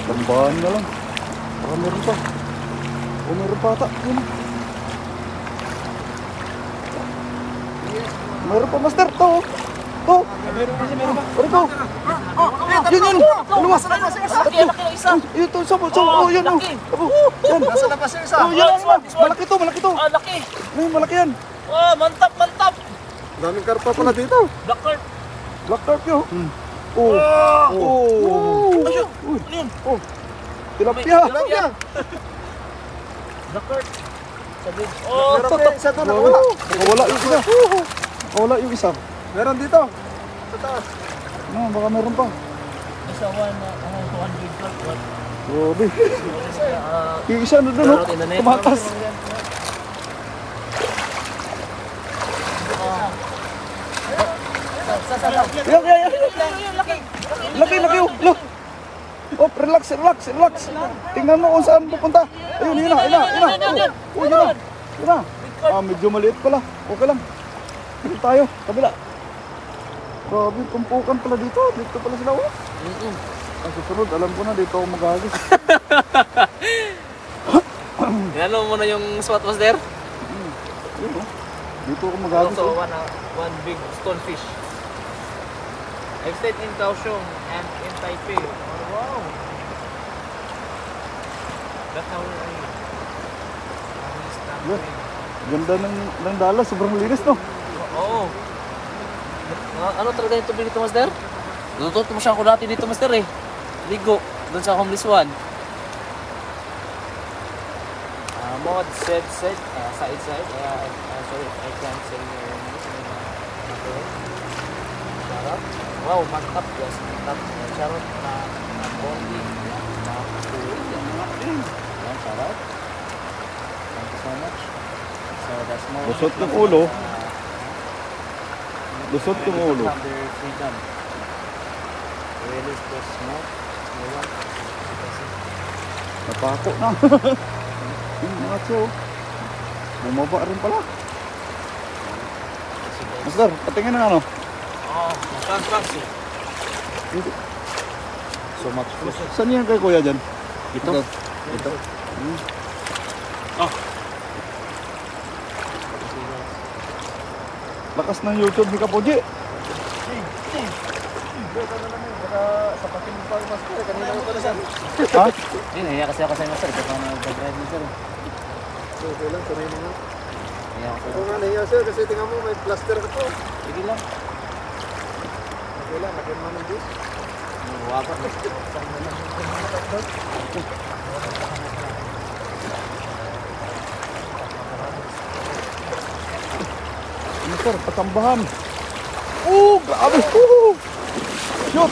Tambahan na lang. Baka meron pa. O meron pa ata. Yun. Meron pa, master. To. Meron pa. Rito. Yun. Luwas. Laki ng isa. Yun, to. Sabo. Oh, yun. Oh. Sabo. Yan. Nasa labas yung isa. Oh, yan. Malaki to. Ah, laki. Ay, malaki yan. Ah, mantap. Daming karpa pala dito. Black card. Black carp yun. Oh. Oh. Ayun. Uy. Ano yun? Oh. Tilapia. Tilapia. Black card. Sabi. Oh, Meron pa isa doon, nakawala. Nakawala yung isa. Nakawala yung isa. Meron dito. Sa taas. No, baka meron pa. isa one big card. Grabe. Yung isa na doon. Out in the net. Tumakas. Yan. Laki. Oh. Look. Oh, relax. Tingnan mo kung saan pupunta. Ayun, yun na. Oh, yun na. Ah, medyo maliit pala. Okay lang. Dito tayo. Kabila. Grabe, tumpukan pala dito. Dito pala sila. Oh. Ang susunod, alam ko na dito ako maghagis. Ano mo na yung SWAT master? Yun, oh. Dito ako maghagis. Also, Oh. one big stonefish. I've stayed in Kaohsiung and in Taipei. Oh, wow. That's how I Yun. Ganda ng dalas. Sobrang linis, no? Oo. Ano talaga yung tubig dito, master? Lutot mo siya ako dati dito, master eh. Ligo. Doon sa homeless one. Mod said, side. Sorry if I can't say your name. Charot. Wow, mantap guys. Mantap. Charot na bondi. Yan, charot. Thank you so much. So that's more. Lusot yung ulo. Lusot yung ulo. Have their freedom. Release the smoke. Napako na. Yung mga tiyo. Bumaba rin pala. Master, patingin na ano? Oh, fancy. So much. Saan yan kay kuya dyan? Ito. Ito. Lakas ng YouTube ni Kapoji. Sapatin mo pa yung master. Kanina ko pala siya. Ha? Hindi, nahiya kasi ako sa master. Ito pa nag-drive mo sir. Okay lang, sanay mo nga. Nahiya ako Ako nga nahiya sir kasi tingnan mo may plaster ko to. Sige lang. Okay lang, lagyan mo ng juice. Wapak na. Master, patambahan. Oh, grabe. Shoot.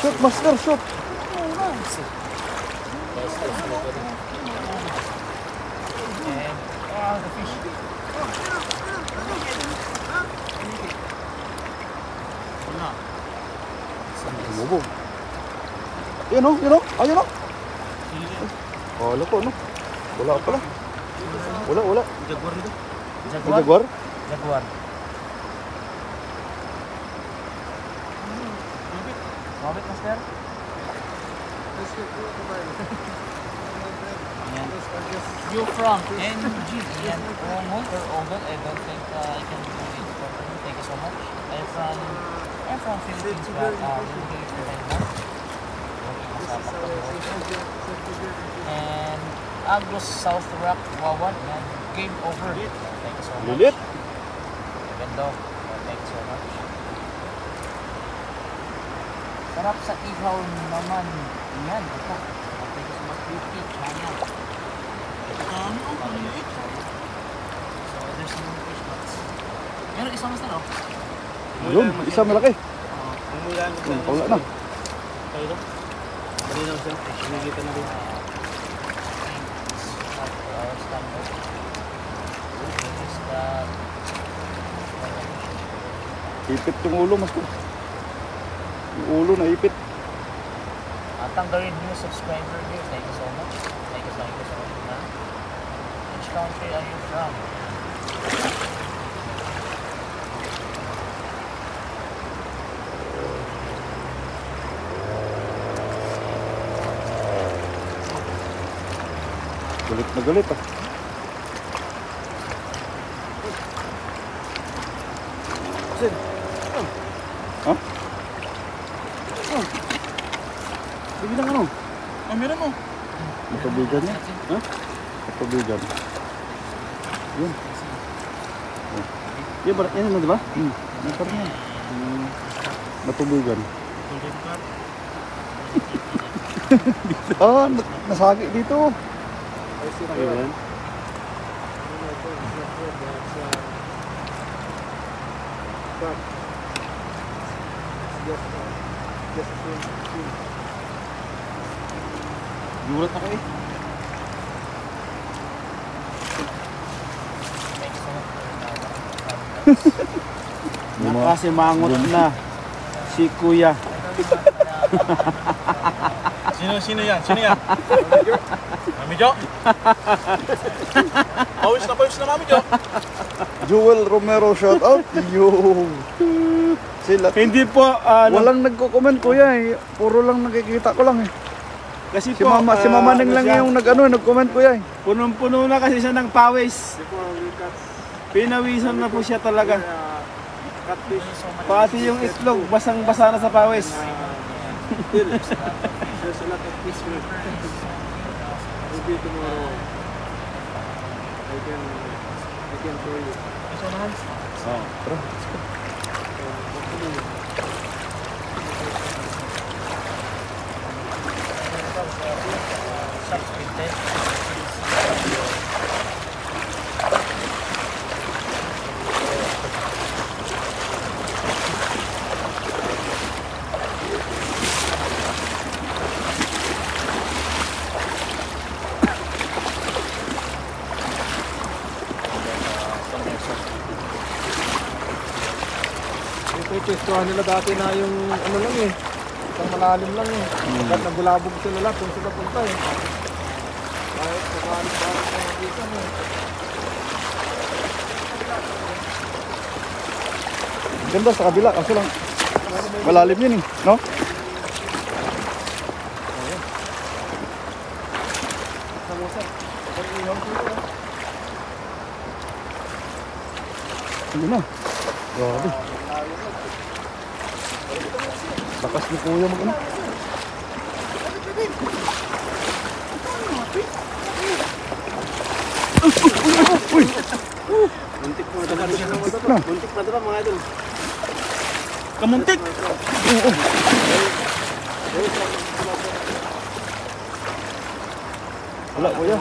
Shoot, master, shoot. The fish. Bobo. Yun o. Ayun o. Wala ko, no? Wala pala. Wala. Jaguar dito. May jaguar? Jaguar. Mabit, master? You from NG and Omen or Omen? I don't think I can do it for you so much. I'm from Philippines, but living here for 9 months. Working as a factory worker. And Agros South Rock, Wawan, and game over. Thank you so much. Lilit. Ganda. Thank you so much. Sarap sa ihaw naman. Yan, ito. Thank you so much. YouTube channel. So, there's no fish pots. Meron isang master, oh. Yun, isa malaki. Umulan. Wala na. Tayo. Malinaw siya. Nakikita na rin. Our standard. This is the... Ipit yung ulo, mas ko. Yung ulo na ipit. Tanggalin new subscriber here. Thank you so much. Thank you so much. Which country are you from? Galit na galit ah. Sir. Ha? Bilang ano? Ah, meron mo. Matubigan niya. Ha? Matubigan. Yun. Yan ba? Yan naman, di ba? Nakar niya. Matubigan. Nasagi dito. Ayan. Gulat ako eh. Thank you so much for Nakasimangot na si Kuya. Sino yan? Sino yan? Mami Jo? Pawis na Mami Jo. Joel Romero, shout out. Yo. Sila. Hindi po, Walang nagko-comment kuya eh. Puro lang nakikita ko lang eh. kasi Si po, Mama Ning lang yung nag-comment kuya eh. punong-puno na kasi siya ng pawis. Pinawisan na po siya talaga. Pati yung itlog, basang-basa na sa pawis. There's a lot of fish here. Maybe tomorrow I can show you. Oh. Ito pwestuhan nila dati na yung ano lang eh. Isang malalim lang eh. Pagkat nagulabog sila lahat kung sila punta eh. Kahit sakalit-balit na nakita mo eh. Ganda sa kabila kasi lang malalim yun eh, no? Samosa. Pag-ihaw sila eh. Yun na. Grabe. Lakas ni kuya mag-ano. Uy! Muntik na diba? Na. Muntik na diba mga idol? Kamuntik! Wala kuya.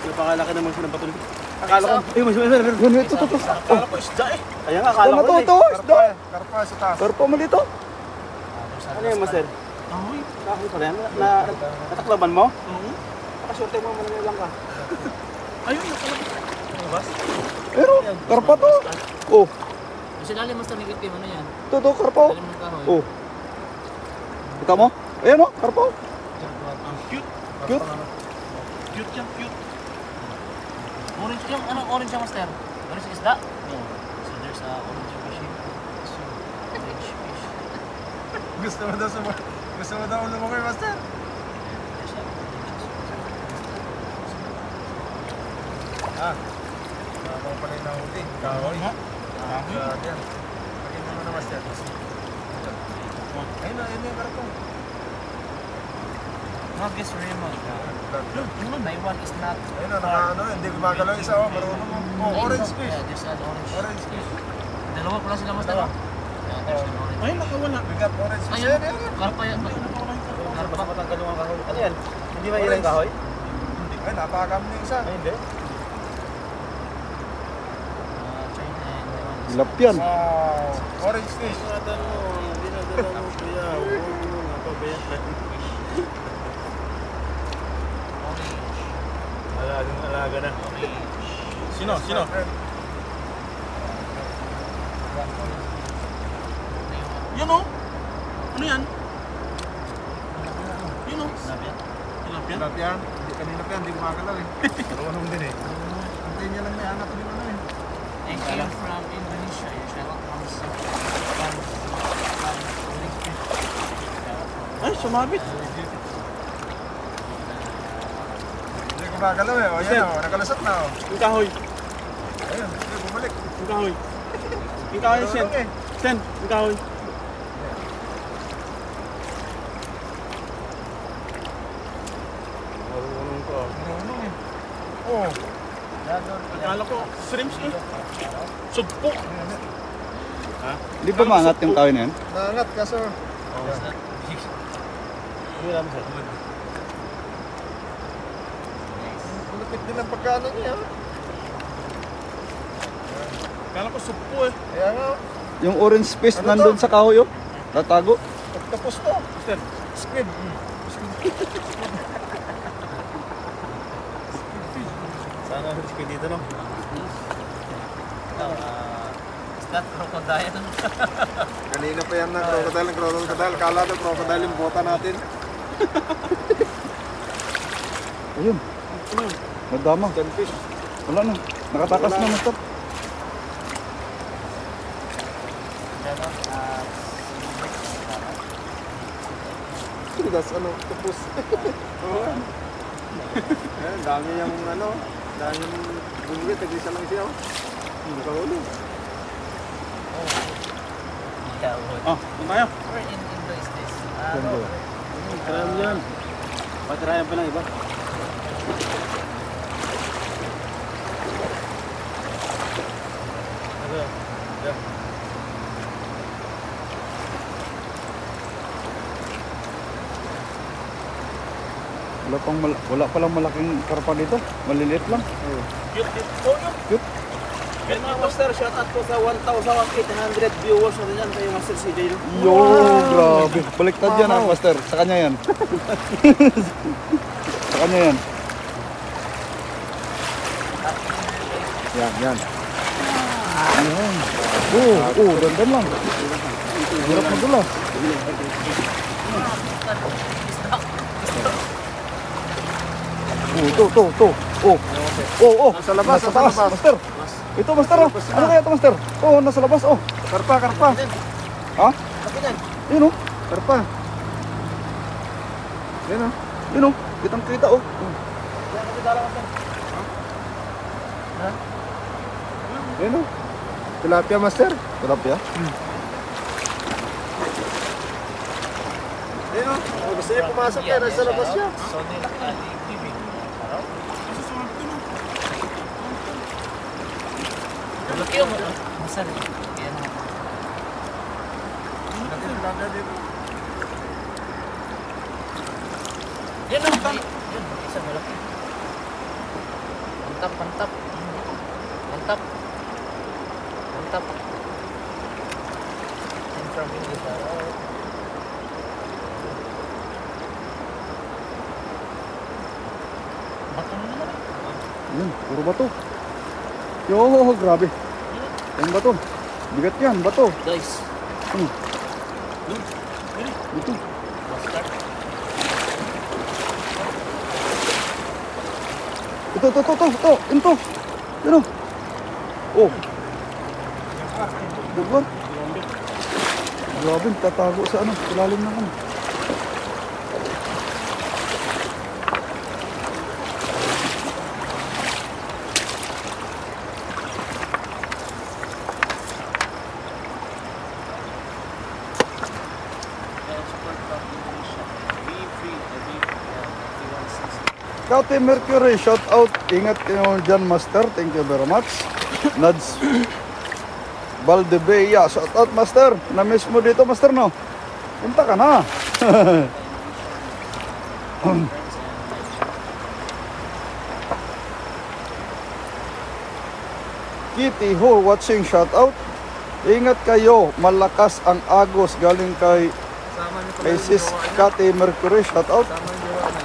Napakalaki naman siya ng bato nito. Akala ko, mas Yun, ito. akala ko isda eh. Ayan nga, akala Ano ko to? Ito, isda. Karpa sa taas. Pero pa mali to. Ano yung master? Ahoy. Ahoy pala yan. Nataklaban mo? Oo. Nakasorte mo, manangay lang ka. Ayun, nakalabas. Pero, karpa to. Oh, Kasi dali mas tanigit kayo, ano yan? ito, karpa. Dali mo ng kahoy. Oh. Kita mo? Ayan o, karpa. Ang cute. Cute. Cute yan, cute. Orange yung, anong orange yung master? Orange isda? No. So there's a orange fishing. Orange fish. Gusto mo daw lumakoy, Master? There's a Ah. Mga pala yung nahuli. Kahoy. Kahoy. Yan. na, master. Ayun na yung karton. Magus Raymond. My one is not. Ayun na, hindi gumagalaw isa, oh, marunong mo. Oh, orange fish. Yeah, there's an orange. Orange fish. Dalawa pala sila mas dalawa. Yeah, there's an orange. Ay, nakawala. Bigat orange fish. Ayun, Ayun. karpa yan. Karpa. Matanggal yung kahoy. Ano yan? Hindi ba ilang kahoy? Hindi. Ay, napakam niya isa. Ay, hindi. China and the one is Tilapyan. Wow. Orange fish. Ingatan mo, dinadala mo kuya. Huwag mo napabayaan. orange. Alaga na. Sino? Sino? Yan o. Ano yan? Yun o. Tilapia? Tilapyan. Hindi kanina pa yan, hindi gumagalaw eh. Marunong din eh. Antayin niya lang may angat din ano eh. They came from Indonesia. You shall not promise Ay, sumabit. Hindi gumagalaw eh. O yan o, nakalusot na o. Yung kahoy. Ayun, sige, bumalik. Yung kahoy. Yung kahoy, Sen. Marunong eh. Sen, yung kahoy. Marunong ko. Marunong eh. Oo. Akala ko, shrimps eh. Sugpo. Di ba maangat yung kahoy na yan? Naangat kaso. Hindi lang sir. Malapit din ang pagkano niya. Akala ko sugpo eh. Kaya nga, Yung orange fish Ano nandun to? sa kahoy, oh. Tatago. pagtapos to. Sir, Squid. sana hurts ko dito no. Is that crocodile? Kanina pa yan na crocodile. Kala daw crocodile yung bota natin. Ayun. Nadama. Fish. Wala na. Nakatakas na, master. Das ano, tapos. Oo. Ayun, dami yung ano, dami yung bumigay, tag-isa lang siya. Hindi ka huli. Yeah, Oh, doon tayo. where in Indo is this? Ganda. Tirayan mo yan. Patirayan pa ng iba. Wala palang malaking karpa dito. Maliliit lang. Cute, cute. Oh, yun. Cute. Yan mga master, shout out ko sa 1,800 viewers na yan kayo Master CJ. No? Yo, grabe. Baliktad yan, ha, master. Sa kanya yan. Sa kanya yan. Yan, yan. Ayan. Dandan lang. Hirap magulas. Ito. Nasa labas, Nasa nasa taas, labas. master. Ito, master, oh. Ano kaya ito, master? Oh, nasa labas, oh. Karpa. Ha? Yun, oh. Karpa. Yan o. Yun, oh. Kitang-kita, oh. Yan o. Tilapia, master. Tilapia. Yan o. Gusto niya pumasok yan, nasa labas siya. Sonil Ali TV. Laki yung masar. Yan. Tilapia dito. Yan ang yun, isa malaki. Mantap. And from Indonesia. Bato na naman. Yun, puro bato. Yo, grabe. Yung bato. Bigat yan, bato. Guys, Ito. mustard. Ito. Yun, oh. Oh. Diba? Grabe, tatago sa ano, ilalim ng ano. Kate Mercury, shout out. Ingat kayo dyan, Master. Thank you very much. Nads Valdebella, shout out, Master. Na-miss mo dito, Master, no? Punta ka na. Kitty Ho watching, shout out. Ingat kayo, malakas ang agos galing kay Sama niyo pala kay yung Sis ginawa niya. Kate Mercury, shout out. Sama yung ginawa niya.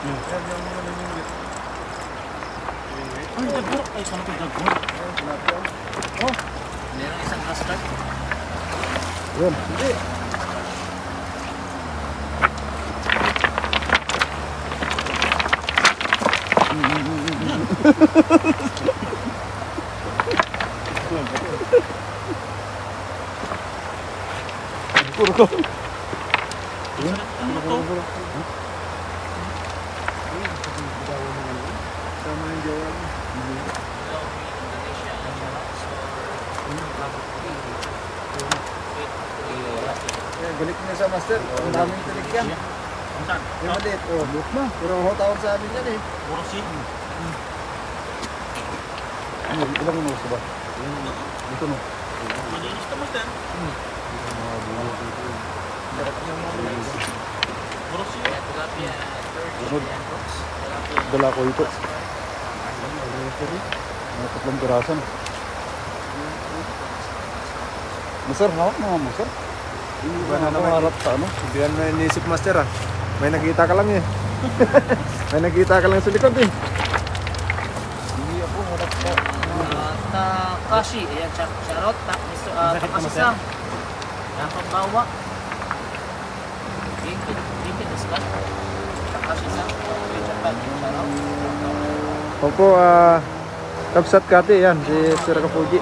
Yan yung naningwit. Ay, dagor. Ay, sana ito dagor. Meron isang custard. Yan, hindi. Puro ko. Sama yung gawa niya. Yan, balik niya sa Master. Ang daming tinig yan. Saan? Yung maliit. Oh, look na. Pero ho tawag sa amin yan eh. Puro si. Ano, ilang minuto ba? Dito no. Malinis ka, Master. Puro si. Sunod. Dala ko ito. Mga tatlong pirasan. Masar, hawak mo nga, Masar. Iba na naman. Harap sa ano? Hindi yan may inisip, Master ah. May nakita ka lang eh. May nakita ka lang sa likod eh. Hindi ako, harap ka. Takashi. Ayan, charot. Takashi-san. Nakapagbawa. Genki desu ka? Takashi-san. Japan. Charot. Opo, Kapsat Kati yan, si Sir Kapuji.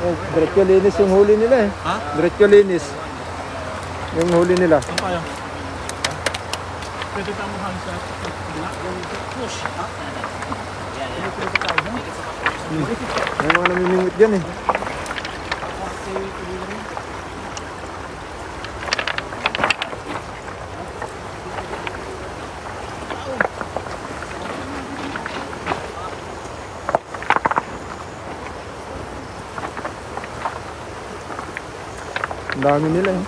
Oh, diretso linis yung huli nila eh. Ha? Diretso linis. Yung huli nila. Saan tayo? Pwede tayo mahal sa kabila? Push. Yan, yan. May mga namimingwit dyan eh. Ang dami nila eh.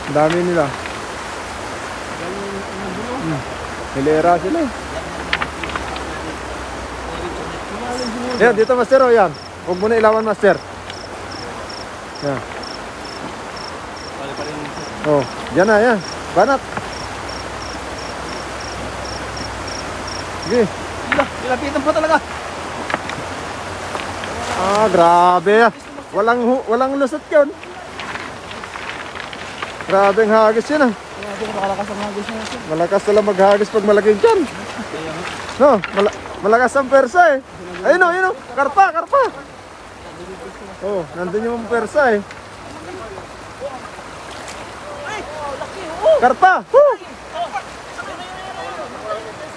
Ang dami nila. Hilera sila eh. Ayan, dito Master o yan. Huwag mo na ilawan Master. Yan. Oh, dyan na yan. Banat. Sige. Ilapitan po talaga. Ah, grabe. Walang lusot yun. Grabe ang hagis yun ah. Makalakas ang hagis niya. Malakas talaga maghagis pag malaking tiyan. No, malakas ang persa eh. Ayun o, ayun o. Karpa, karpa. Oh, nandun yung persa eh. Karpa. Woo!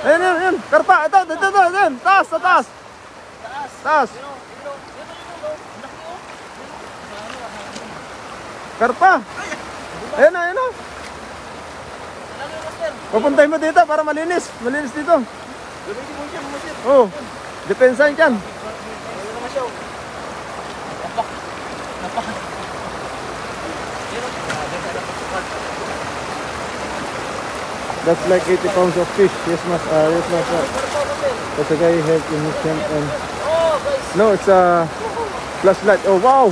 Ayun, ayun, ayun. Karpa, ito, ito, ito, ito. Taas, sa taas. Taas. Karpa. Ayun na, ayun na. Papuntahin mo dito para malinis. Malinis dito. Oh, depensahan dyan. That's like 80 pounds of fish. Yes, mas. Yes, mas. That's a guy help in his hand and. No, it's a flashlight. Oh, wow!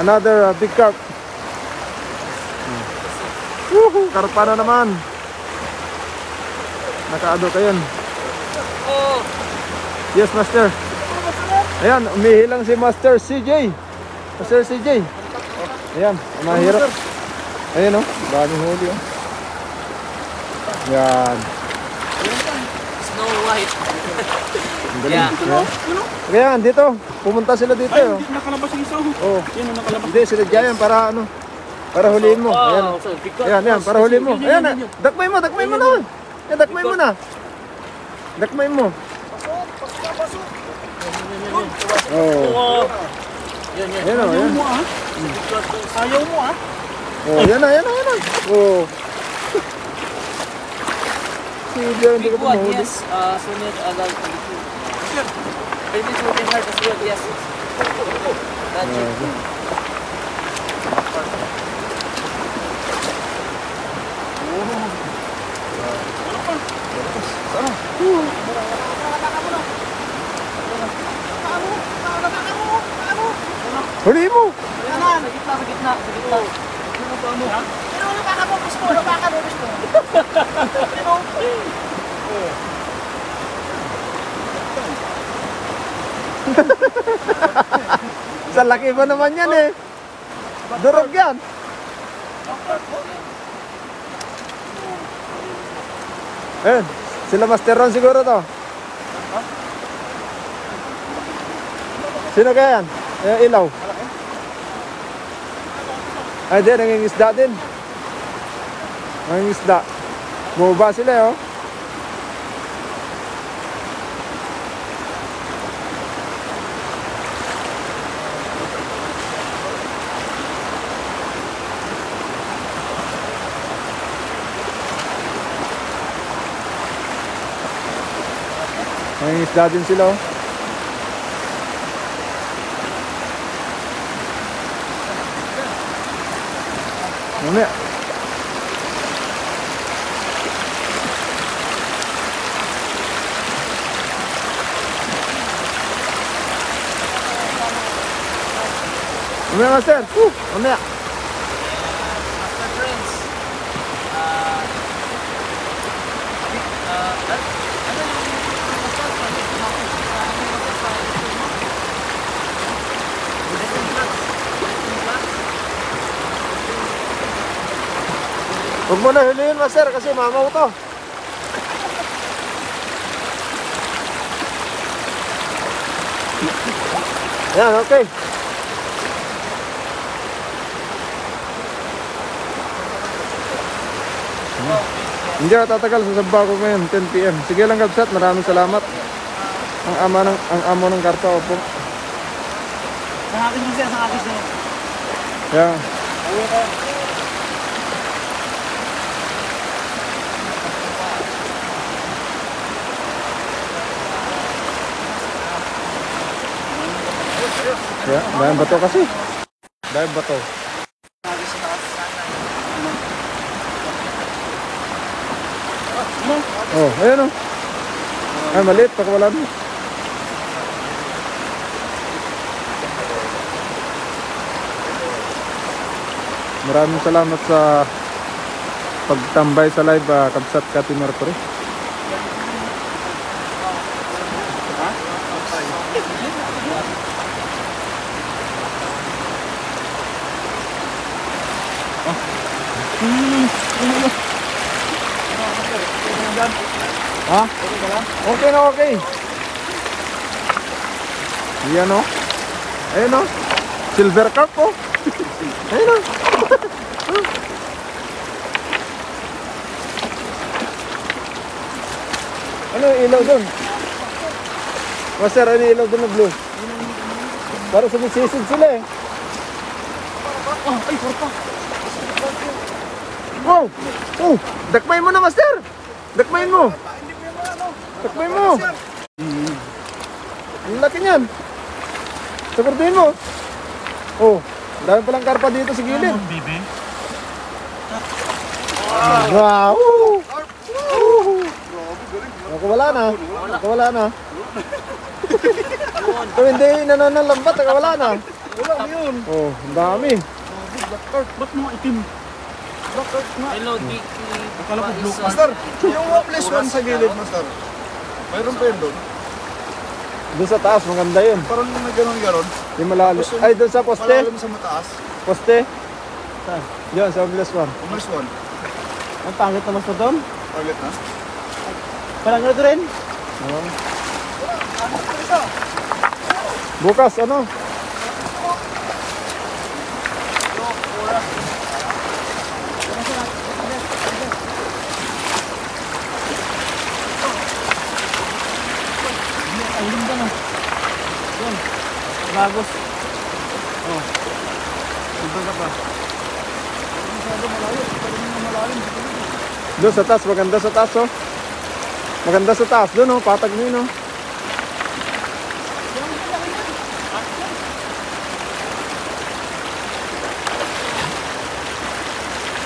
Another big carp. Woohoo! Karpa na naman. Nakaado ka yun. Yes, Master. Ayan, umihilang si Master CJ. Master CJ. Ayan, mahirap. Ayan o, daming huli o. Ayan. Snow White. Ang galing. Yeah. Ayan. Ayan, dito. Pumunta sila dito. Ay, Oh. hindi nakalabas yung isa. Oh. Yan ang nakalabas. Hindi, sila dyan para ano. Para huliin mo. Ayan. Oh, so because Ayan, ayan, para huliin mo. Ayan, dakmay mo na. Ayan, dakmay mo na. Dakmay mo. Oh. Yan, yan. Yan o, yan. Ayaw mo ah. Oh, yan na, yan na, yan na. Oh. Sige, hindi Big ka pa one, mahuli. yes. Sunod, adult. Maybe it's working hard as well, yes. That's it. Huli mo! Sa gitna, sa gitna, sa gitna. Pero wala baka mo, gusto mo, wala baka mo, gusto mo. Sa laki ba naman yan eh? Durog yan. Eh, sila Master Ron siguro to. Sino kaya yan? Ilaw. Ay, di, nangingisda din. Nangingisda. Bumaba sila eh, oh. Nangingisda din sila, oh. Mamaya. Mamaya, Master. Mamaya. Master friends. Huwag mo na huliin, Master, kasi mamaw to. Yan, okay. Hindi ako tatagal sa Sabaw ko ngayon, 10 PM. Sige lang, Gabsat, maraming salamat. Ang amo ng karpa, opo. Sa akin mo siya, sa akin siya. Yan. Yeah, dahil bato kasi. Dahil bato. Oh, ayan oh. Ay, maliit. Pakawalan mo. Maraming salamat sa pagtambay sa live, Kabsat Kati Mercury. Ha? Okay na, okay. Yan o. Ayun o. Silver carp o. Ayun o. Ano yung ilaw doon? Master, ano yung ilaw doon na blue? Para sumisisid sila eh. Ay, korpa. Oh! Oh! Dakmay mo na, Master! Dakmayin mo! Dakmay mo! Ang laki niyan! Sakurtuhin mo! Oh! Dami palang karpa dito sa gilid. Bibi. Wow! Nakawala na. Nakawala na. Kung hindi nananalambat, nakawala na. Wala mo yun. Oh, ang dami. Ba't mga itim? Bakit nga? Hello, Dicky. Akala ko blue. Master, yung plus one sa gilid, Master. Mayroon pa yun doon. Doon sa taas, maganda yun. Parang may ganon-ganon. Yung malalim. Ay, doon sa poste. Malalim sa mataas. Poste. Saan? Yun, sa plus one. Plus one. Ang pangit naman sa doon. Target na. Parang ganito rin. Oh. Bukas, ano? Agos. Punta ka pa. Doon sa taas, maganda sa taas, oh. Maganda sa taas doon, oh. Patag mo yun, oh.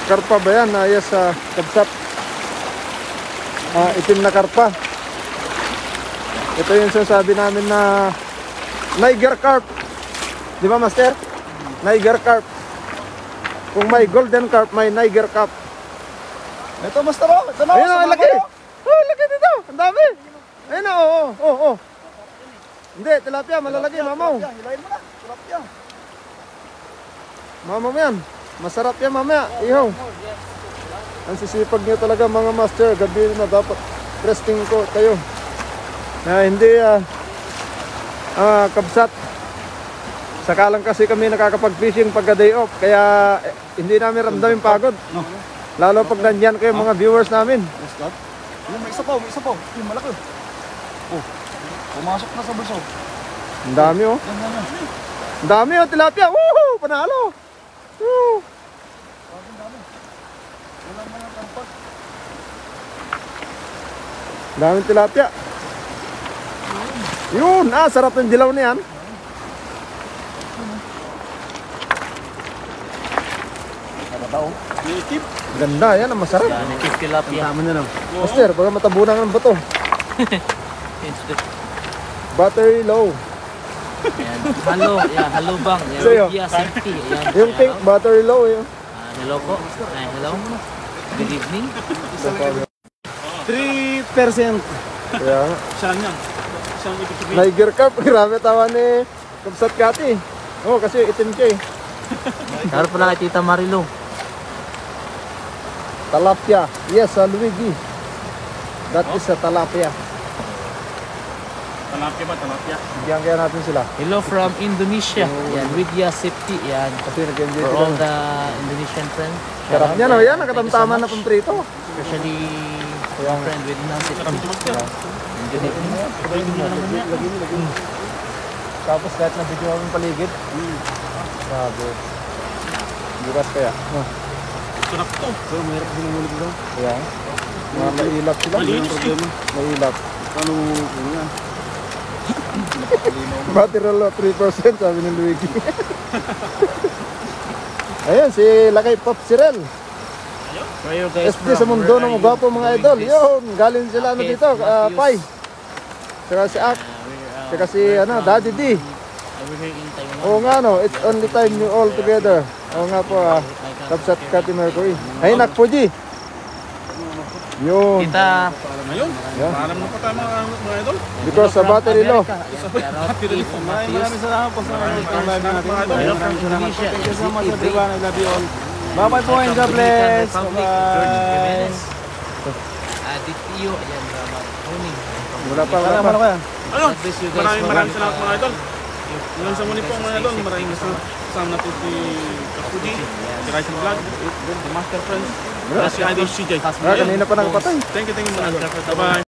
Karpa ba yan? Ayos sa kabsat. Itim na karpa. Ito yung sinasabi namin na Niger carp. Di ba, Master? Niger carp. Kung may golden carp, may Niger carp. Ito, Master, oh. Ito na, Ayun, sa ang laki. Oh, laki dito. Ang dami. Ayun, oh. Hindi, tilapia, malalaki, mamaw. Hilahin mo na. Tilapia. Mamaw yan. Masarap yan mamaya, ihaw. Ang sisipag nyo talaga mga master. Gabi na dapat resting ko kayo. Na hindi kabsat. Saka lang kasi kami nakakapag-fishing pagka day off. Kaya hindi namin ramdam yung pagod. Lalo pag nandyan kayo mga viewers namin. Yes, God. Yung may isa pa, may isa pa. Yung malaki. Oh, pumasok na sa bulso. Ang dami oh. Yan. Ang dami oh, tilapia. Woohoo! Panalo! Woo! Daming tilapia. Yun! Sarap yung dilaw niyan. Native. Ganda, yan ang masarap. Native tilapia. Tama na lang. Master, baka matabunan ng bato. Battery low. Ayan. Hello. Ayan, hello bang. Ayan, Sa'yo. Media safety. Ayan. Yung pink, battery low yun. Hello po. Ay, hello. Good evening. 3%. Kaya nga. Saan yan? Saan ibig sabihin? Niger carp, grabe tawa ni Kabsat Kati. Oo, kasi itim siya eh. Harap pala kay Tita Marilu. Talapia. Yes, Luigi. That is a talapia. Talapia ba? Talapia. Bigyan kaya natin sila. Hello from Indonesia. Yan, Widya Safety. Yan. Kasi nag-enjoy For sila. all the Indonesian friends. Sarap niya no, yan, nakatamtaman na pamprito. Especially Ayan. our friend with Nancy. And good evening. Tapos kahit na video namin paligid. Sabi. Bukas kaya. Sarap to. Pero mahirap din ang ulit daw. Kaya. Mga mailap sila. Malinis problema. Mailap. Paano ano yan? Battery low 3% sabi ni Luigi. Ayun, si Lakay Pop Sirel. Where you guys SD sa mundo ng gwapo mga idol. Yun, galing sila ano dito, Pai. Saka si Ak. Saka si Daddy D. Over here in Taiwan. Oo nga no, it's only time you all together. Oo nga po, Kabsat Kati Mercury. Ay, Nakpuji. Yun. Kita Ayun. Yeah. Paalam na po tayo mga idol. Because sa battery low. Maraming salamat po sa live natin. Hello from Indonesia. Thank you so much everyone. I love you all. Bye-bye po and God bless. Bye-bye. Adityo. Ayan, Huning. Wala pa, wala pa. Ayun. Maraming salamat mga idol. Hanggang sa muli po mga idol. Maraming kasama natin si Kapuji, si Rising Vlog, the Master Friends, si Idol CJ. Kanina pa nakapatay. Thank you mga idol. Bye-bye.